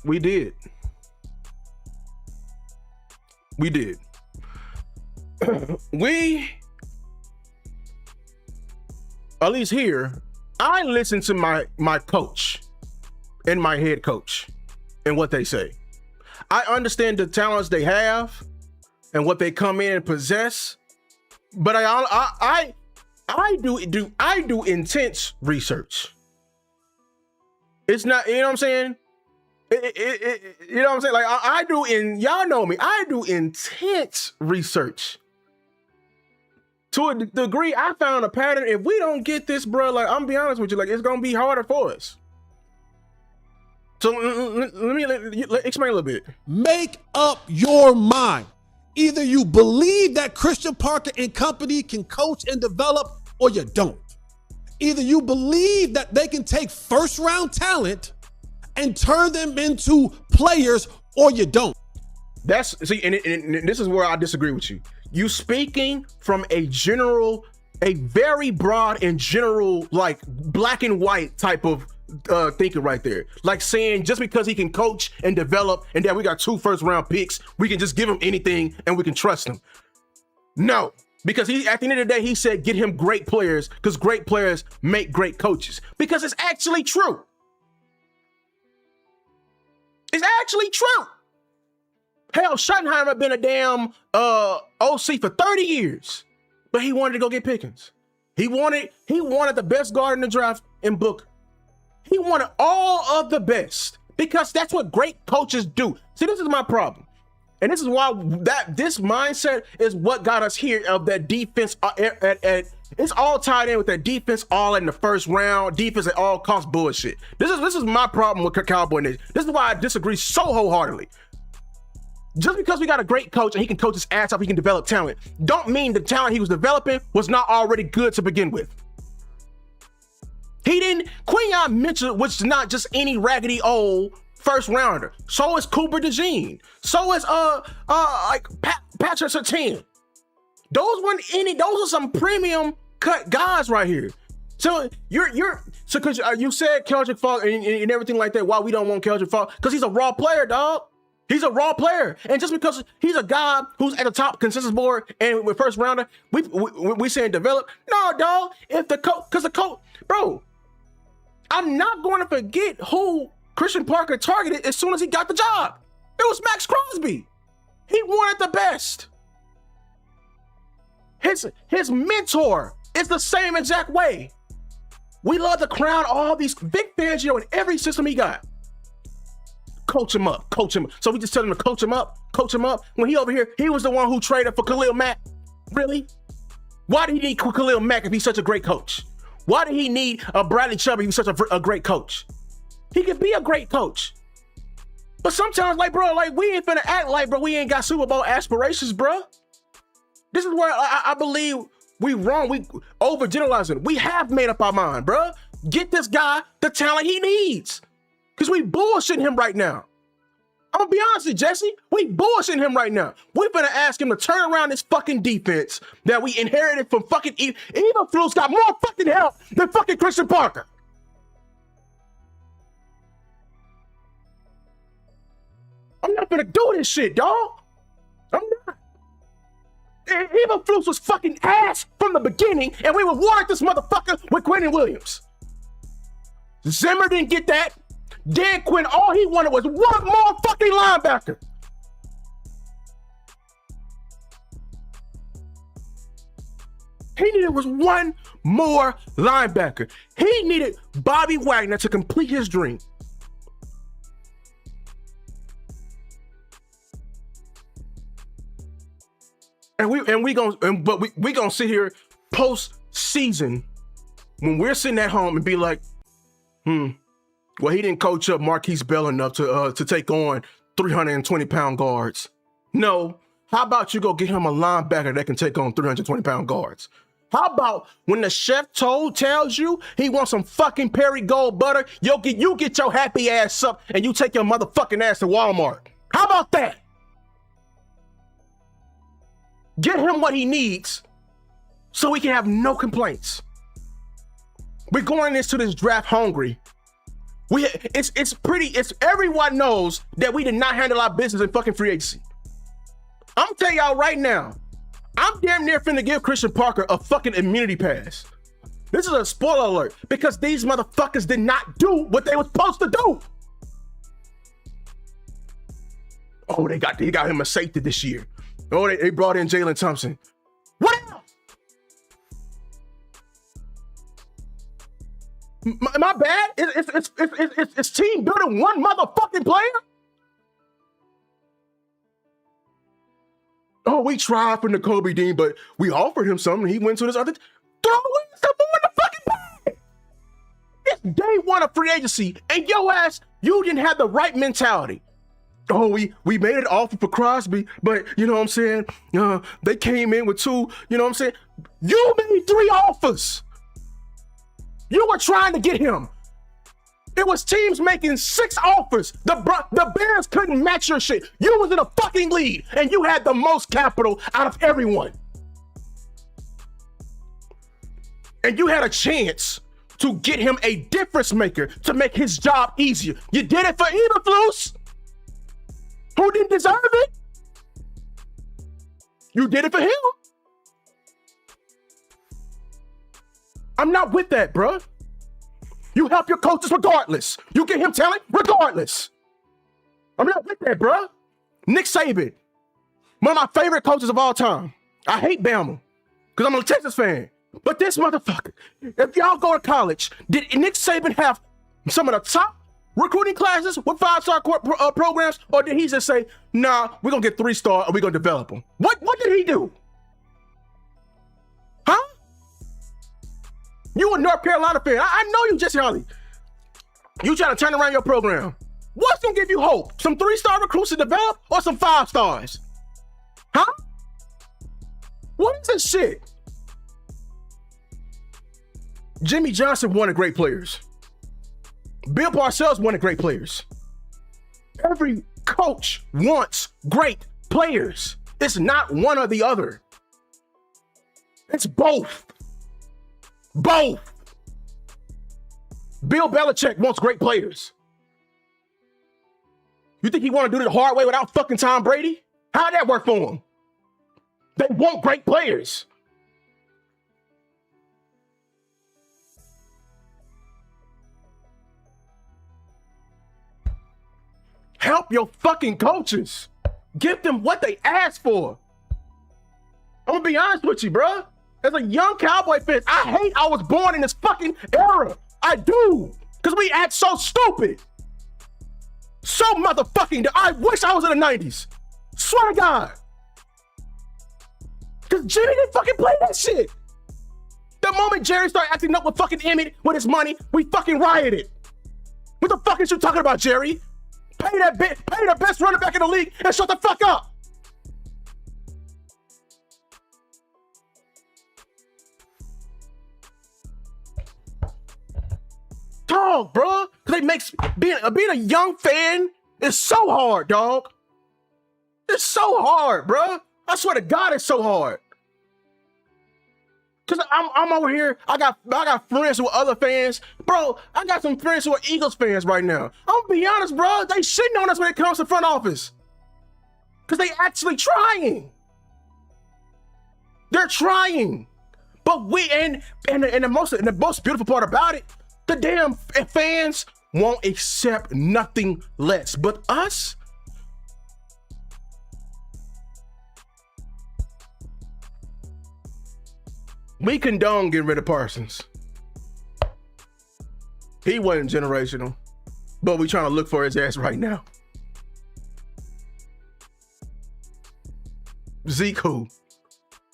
We did. We, at least here, I listen to my coach and my head coach and what they say. I understand the talents they have and what they come in and possess, but I do intense research. It's not, you know what I'm saying? You know what I'm saying? Like y'all know me. I do intense research. To a degree, I found a pattern. If we don't get this, bro, like, I'm be honest with you, like, it's gonna be harder for us. So let me explain a little bit. Make up your mind. Either you believe that Christian Parker and company can coach and develop, or you don't. Either you believe that they can take first-round talent and turn them into players, or you don't. And this is where I disagree with you. You speaking from a very broad and general, like, black and white type of thinking right there. Like saying just because he can coach and develop and that we got 2 first-round picks, we can just give him anything and we can trust him. No, because at the end of the day, he said get him great players because great players make great coaches. Because it's actually true. It's actually true. Hell, Schottenheimer been a damn OC for 30 years, but he wanted to go get Pickens. He wanted the best guard in the draft in Booker. He wanted all of the best because that's what great coaches do. See, this is my problem. And this is why this mindset is what got us here of that defense. It's all tied in with that defense all in the first round, defense at all costs bullshit. This is my problem with Cowboy Nation. This is why I disagree so wholeheartedly. Just because we got a great coach and he can coach his ass off, he can develop talent, don't mean the talent he was developing was not already good to begin with. Quinyon Mitchell was not just any raggedy old first rounder. So is Cooper DeJean. So is Patrick Surtain. Those are some premium cut guys right here. So because you said Keldric Faulk and everything like that. Why we don't want Keldric Faulk? Because he's a raw player, dog. He's a raw player, and just because he's a guy who's at the top consensus board and with first rounder, we saying develop. No, dog. If the coach, because the coach, bro, I'm not going to forget who Christian Parker targeted as soon as he got the job. It was Max Crosby. He wanted the best. His mentor is the same exact way. We love to crown all these big Fangio in every system he got. Coach him up. So we just tell him to coach him up. When he over here, he was the one who traded for Khalil Mack. Really? Why did he need Khalil Mack if he's such a great coach? Why did he need a Bradley Chubb if he's such a great coach? He could be a great coach. But sometimes, like, bro, like, we ain't finna act like, bro, we ain't got Super Bowl aspirations, bro. This is where I believe we wrong. We overgeneralizing. We have made up our mind, bro. Get this guy the talent he needs. Because we bullshitting him right now. I'm going to be honest with you, Jesse. We bullshitting him right now. We're going to ask him to turn around this fucking defense that we inherited from fucking Eberflus got more fucking help than fucking Christian Parker. I'm not going to do this shit, dog. I'm not. Eberflus was fucking ass from the beginning, and we rewarded this motherfucker with Quentin Williams. Zimmer didn't get that. Dan Quinn, all he wanted was one more fucking linebacker. He needed was one more linebacker. He needed Bobby Wagner to complete his dream. And we gonna sit here post season when we're sitting at home and be like, well, he didn't coach up Marquise Bell enough to take on 320-pound guards. No. How about you go get him a linebacker that can take on 320-pound guards? How about when the chef tells you he wants some fucking Perry Gold butter, you get your happy ass up and you take your motherfucking ass to Walmart? How about that? Get him what he needs so we can have no complaints. We're going into this draft hungry. Everyone knows that we did not handle our business in fucking free agency. I'm telling y'all right now, I'm damn near finna give Christian Parker a fucking immunity pass. This is a spoiler alert because these motherfuckers did not do what they were supposed to do. Oh, they got him a safety this year. Oh, they brought in Jalen Thompson. What else? My bad? It's team building one motherfucking player? Oh, we tried for N'Kobe Dean, but we offered him something. He went to this other. Throw in some more in the fucking bag. It's day one of free agency, and yo ass, you didn't have the right mentality. Oh, we made an offer for Crosby, but you know what I'm saying? They came in with two, you know what I'm saying? You made 3 offers. You were trying to get him. It was teams making 6 offers. The Bears couldn't match your shit. You was in a fucking lead, and you had the most capital out of everyone. And you had a chance to get him a difference maker to make his job easier. You did it for Eberflus, who didn't deserve it. You did it for him. I'm not with that, bruh. You help your coaches regardless. You get him talent regardless. I'm not with that, bruh. Nick Saban, one of my favorite coaches of all time. I hate Bama because I'm a Texas fan. But this motherfucker, if y'all go to college, did Nick Saban have some of the top recruiting classes with 5-star programs, or did he just say, nah, we're going to get 3-star and we're going to develop them? What did he do? Huh? You a North Carolina fan. I know you, Jesse Holly. You trying to turn around your program. What's going to give you hope? Some 3-star recruits to develop or some 5 stars? Huh? What is this shit? Jimmy Johnson wanted great players. Bill Parcells wanted great players. Every coach wants great players. It's not one or the other. It's both. Both. Bill Belichick wants great players. You think he want to do it the hard way without fucking Tom Brady? How'd that work for him? They want great players. Help your fucking coaches. Give them what they asked for. I'm gonna be honest with you, bro. As a young Cowboy fan, I hate I was born in this fucking era. I do. Because we act so stupid. So motherfucking, I wish I was in the 90s. Swear to God. Because Jimmy didn't fucking play that shit. The moment Jerry started acting up with fucking Emmett with his money, we fucking rioted. What the fuck is you talking about, Jerry? Pay the best running back in the league and shut the fuck up. Dog, bro. Because they makes being a young fan is so hard, dog. It's so hard, bro. I swear to God, it's so hard. Cause I'm over here. I got friends with other fans, bro. I got some friends who are Eagles fans right now. I'm gonna be honest, bro. They shitting on us when it comes to front office, cause they actually trying. They're trying, but and the most beautiful part about it, the damn fans won't accept nothing less. But us. We condone getting rid of Parsons. He wasn't generational, but we trying to look for his ass right now. Zeke who?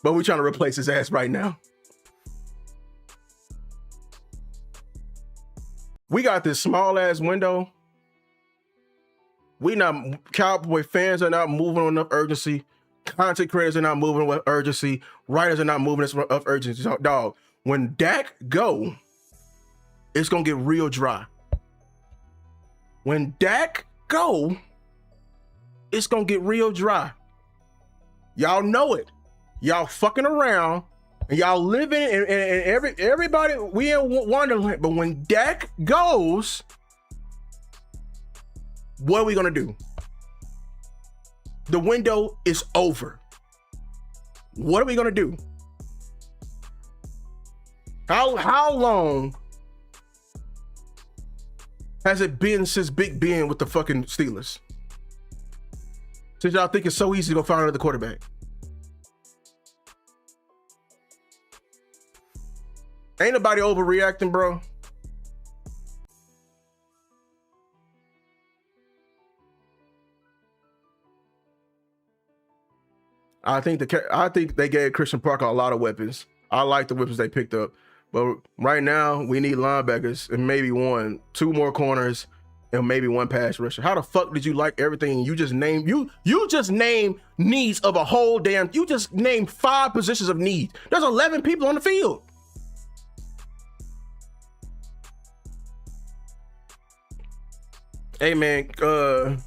But we trying to replace his ass right now. We got this small ass window. Cowboy fans are not moving with enough urgency. Content creators are not moving with urgency. Writers are not moving with urgency. Dog, when Dak go, it's gonna get real dry. When Dak go, it's gonna get real dry. Y'all know it. Y'all fucking around and y'all living and everybody, we in Wonderland. But when Dak goes, what are we gonna do? The window is over. What are we gonna do? How long has it been since Big Ben with the fucking Steelers? Since y'all think it's so easy to go find another quarterback. Ain't nobody overreacting, bro. I think they gave Christian Parker a lot of weapons. I like the weapons they picked up. But right now, we need linebackers and maybe two more corners, and maybe one pass rusher. How the fuck did you like everything you just named? You just named needs of a whole damn. You just named 5 positions of need. There's 11 people on the field. Hey man, can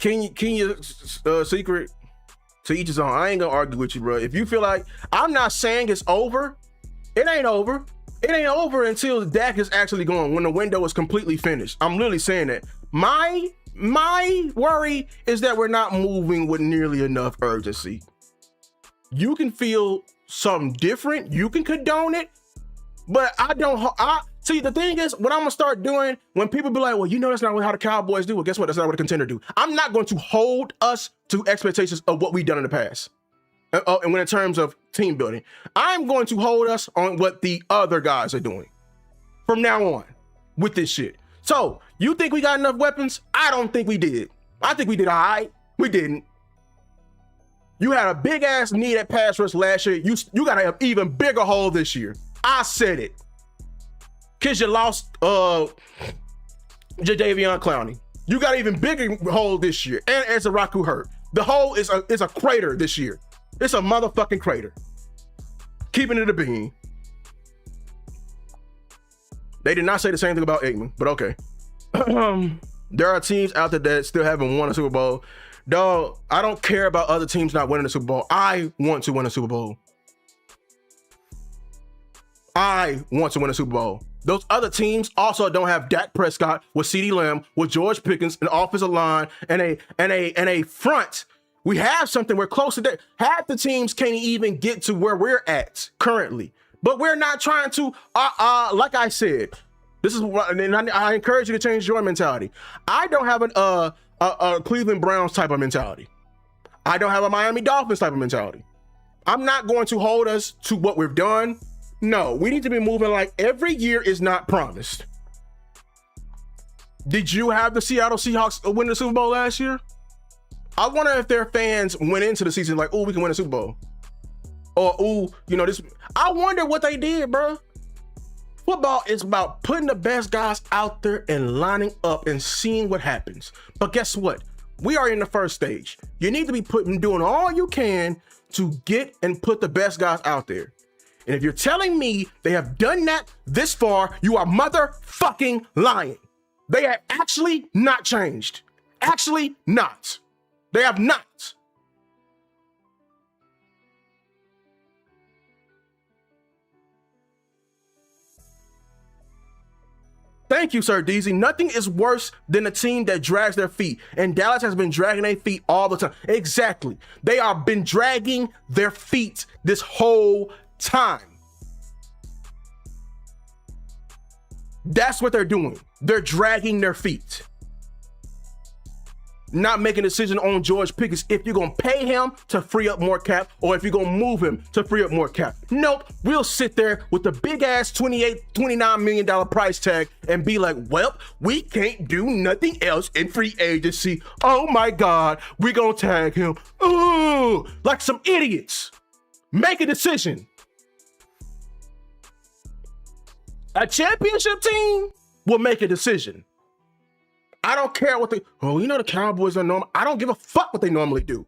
you secret to each his own. I ain't gonna argue with you, bro. If you feel like, I'm not saying it's over, it ain't over. It ain't over until Dak is actually gone, when the window is completely finished. I'm literally saying that. My worry is that we're not moving with nearly enough urgency. You can feel something different, you can condone it, but see, the thing is, what I'm gonna start doing when people be like, well, you know, that's not how the Cowboys do. Well, guess what? That's not what a contender do. I'm not going to hold us to expectations of what we've done in the past. And when in terms of team building, I'm going to hold us on what the other guys are doing from now on with this shit. So you think we got enough weapons? I don't think we did. I think we did all right. We didn't. You had a big ass need at pass rush last year. You got an even bigger hole this year. I said it. Cause you lost Jadeveon Clowney. You got an even bigger hole this year. And as a Raku hurt. The hole is a crater this year. It's a motherfucking crater. Keeping it a bean. They did not say the same thing about Aikman, but okay. There are teams out there that still haven't won a Super Bowl. Dog, I don't care about other teams not winning the Super Bowl. I want to win a Super Bowl. I want to win a Super Bowl. Those other teams also don't have Dak Prescott with CeeDee Lamb, with George Pickens, an offensive line, and a front. We have something. We're close to that. Half the teams can't even get to where we're at currently. But we're not trying to, like I said, this is what, and I encourage you to change your mentality. I don't have a Cleveland Browns type of mentality. I don't have a Miami Dolphins type of mentality. I'm not going to hold us to what we've done. No, we need to be moving like every year is not promised. Did you have the Seattle Seahawks win the Super Bowl last year? I wonder if their fans went into the season like, oh, we can win a Super Bowl. Or, oh, this. I wonder what they did, bro. Football is about putting the best guys out there and lining up and seeing what happens. But guess what? We are in the first stage. You need to be doing all you can to get and put the best guys out there. And if you're telling me they have done that this far, you are motherfucking lying. They have actually not changed. Actually not. They have not. Thank you, Sir Deezy. Nothing is worse than a team that drags their feet. And Dallas has been dragging their feet all the time. Exactly. They have been dragging their feet this whole time. That's what they're doing. They're dragging their feet. Not making a decision on George Pickens if you're going to pay him to free up more cap or if you're going to move him to free up more cap. Nope. We'll sit there with the big ass $29 million price tag and be like, well, we can't do nothing else in free agency. Oh my God, we're going to tag him. Ooh, like some idiots. Make a decision. A championship team will make a decision. I don't care what the Cowboys are normal. I don't give a fuck what they normally do.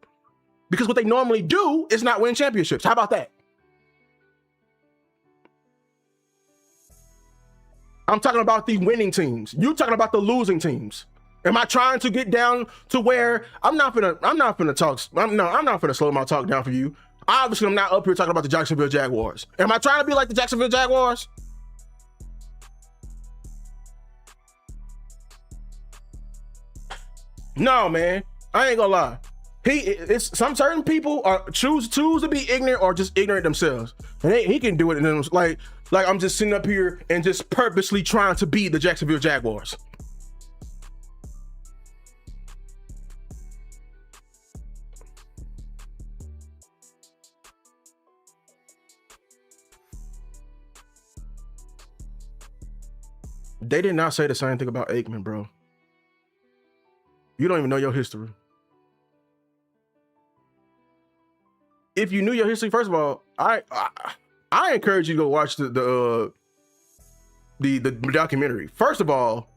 Because what they normally do is not win championships. How about that? I'm talking about the winning teams. You talking about the losing teams. Am I trying to get down to where I'm not gonna slow my talk down for you. Obviously, I'm not up here talking about the Jacksonville Jaguars. Am I trying to be like the Jacksonville Jaguars? No, man, I ain't gonna lie. It's some certain people are choose to be ignorant or just ignorant themselves, and he can do it. And then like I'm just sitting up here and just purposely trying to be the Jacksonville Jaguars. They did not say the same thing about Aikman, bro. You don't even know your history. If you knew your history, first of all, I encourage you to go watch the documentary. First of all,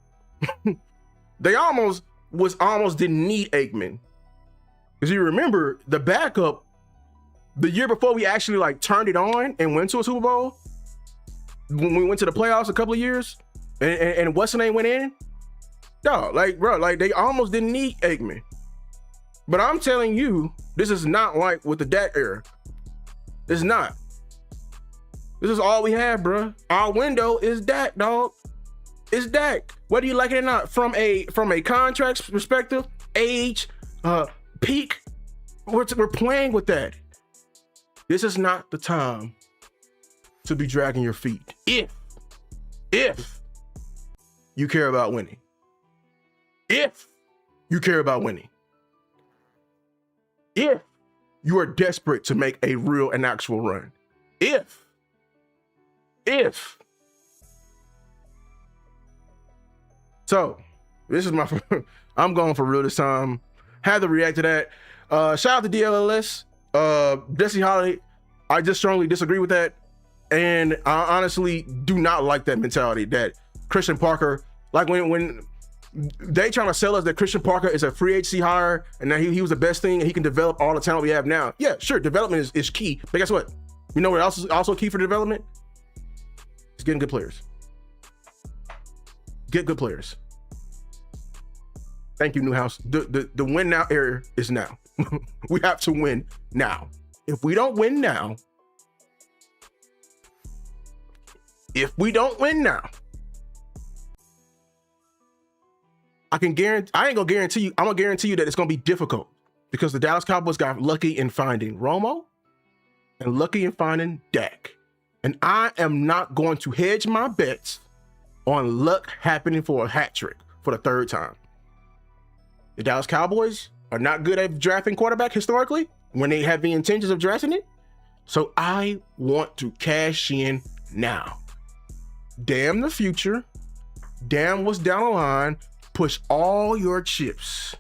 they almost didn't need Aikman. Because you remember the backup, the year before we actually turned it on and went to a Super Bowl, when we went to the playoffs a couple of years, and what's the name went in? No, they almost didn't need Aikman. But I'm telling you, this is not like with the Dak era. It's not. This is all we have, bro. Our window is Dak, dog. It's Dak. Whether you like it or not, from a contract perspective, age, peak, we're playing with that. This is not the time to be dragging your feet. If you care about winning. If you care about winning. If you are desperate to make a real and actual run. If. So, this is I'm going for real this time. Had to react to that. Shout out to DLLS. Jesse Holly, I just strongly disagree with that. And I honestly do not like that mentality that Christian Parker, like when they trying to sell us that Christian Parker is a free agency hire and that he was the best thing and he can develop all the talent we have now. Yeah, sure, development is key. But guess what? You know what else is also key for development? It's getting good players. Get good players. Thank you, Newhouse. The win now era is now. We have to win now. If we don't win now, if we don't win now, I ain't gonna guarantee you, I'm gonna guarantee you that it's gonna be difficult because the Dallas Cowboys got lucky in finding Romo and lucky in finding Dak. And I am not going to hedge my bets on luck happening for a hat trick for the third time. The Dallas Cowboys are not good at drafting quarterback historically when they have the intentions of drafting it. So I want to cash in now. Damn the future. Damn what's down the line. Push all your chips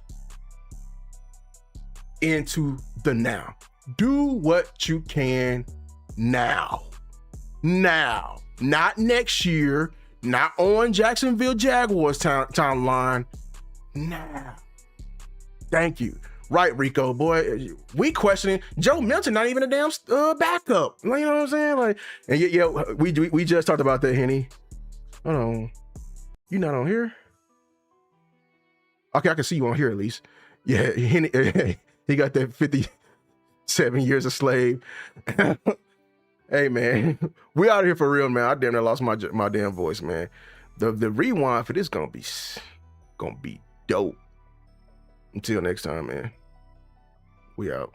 into the now. Do what you can now. Now. Not next year. Not on Jacksonville Jaguars timeline. Now. Thank you. Right, Rico, boy. We questioning Joe Milton, not even a damn backup. You know what I'm saying? Like, and yeah, we just talked about that, Henny. Hold on. You not on here? Okay, I can see you on here at least. Yeah, Henny, he got that 57 years a slave. Hey, man, we out of here for real, man. I damn near lost my damn voice, man. The rewind for this gonna be dope. Until next time, man. We out.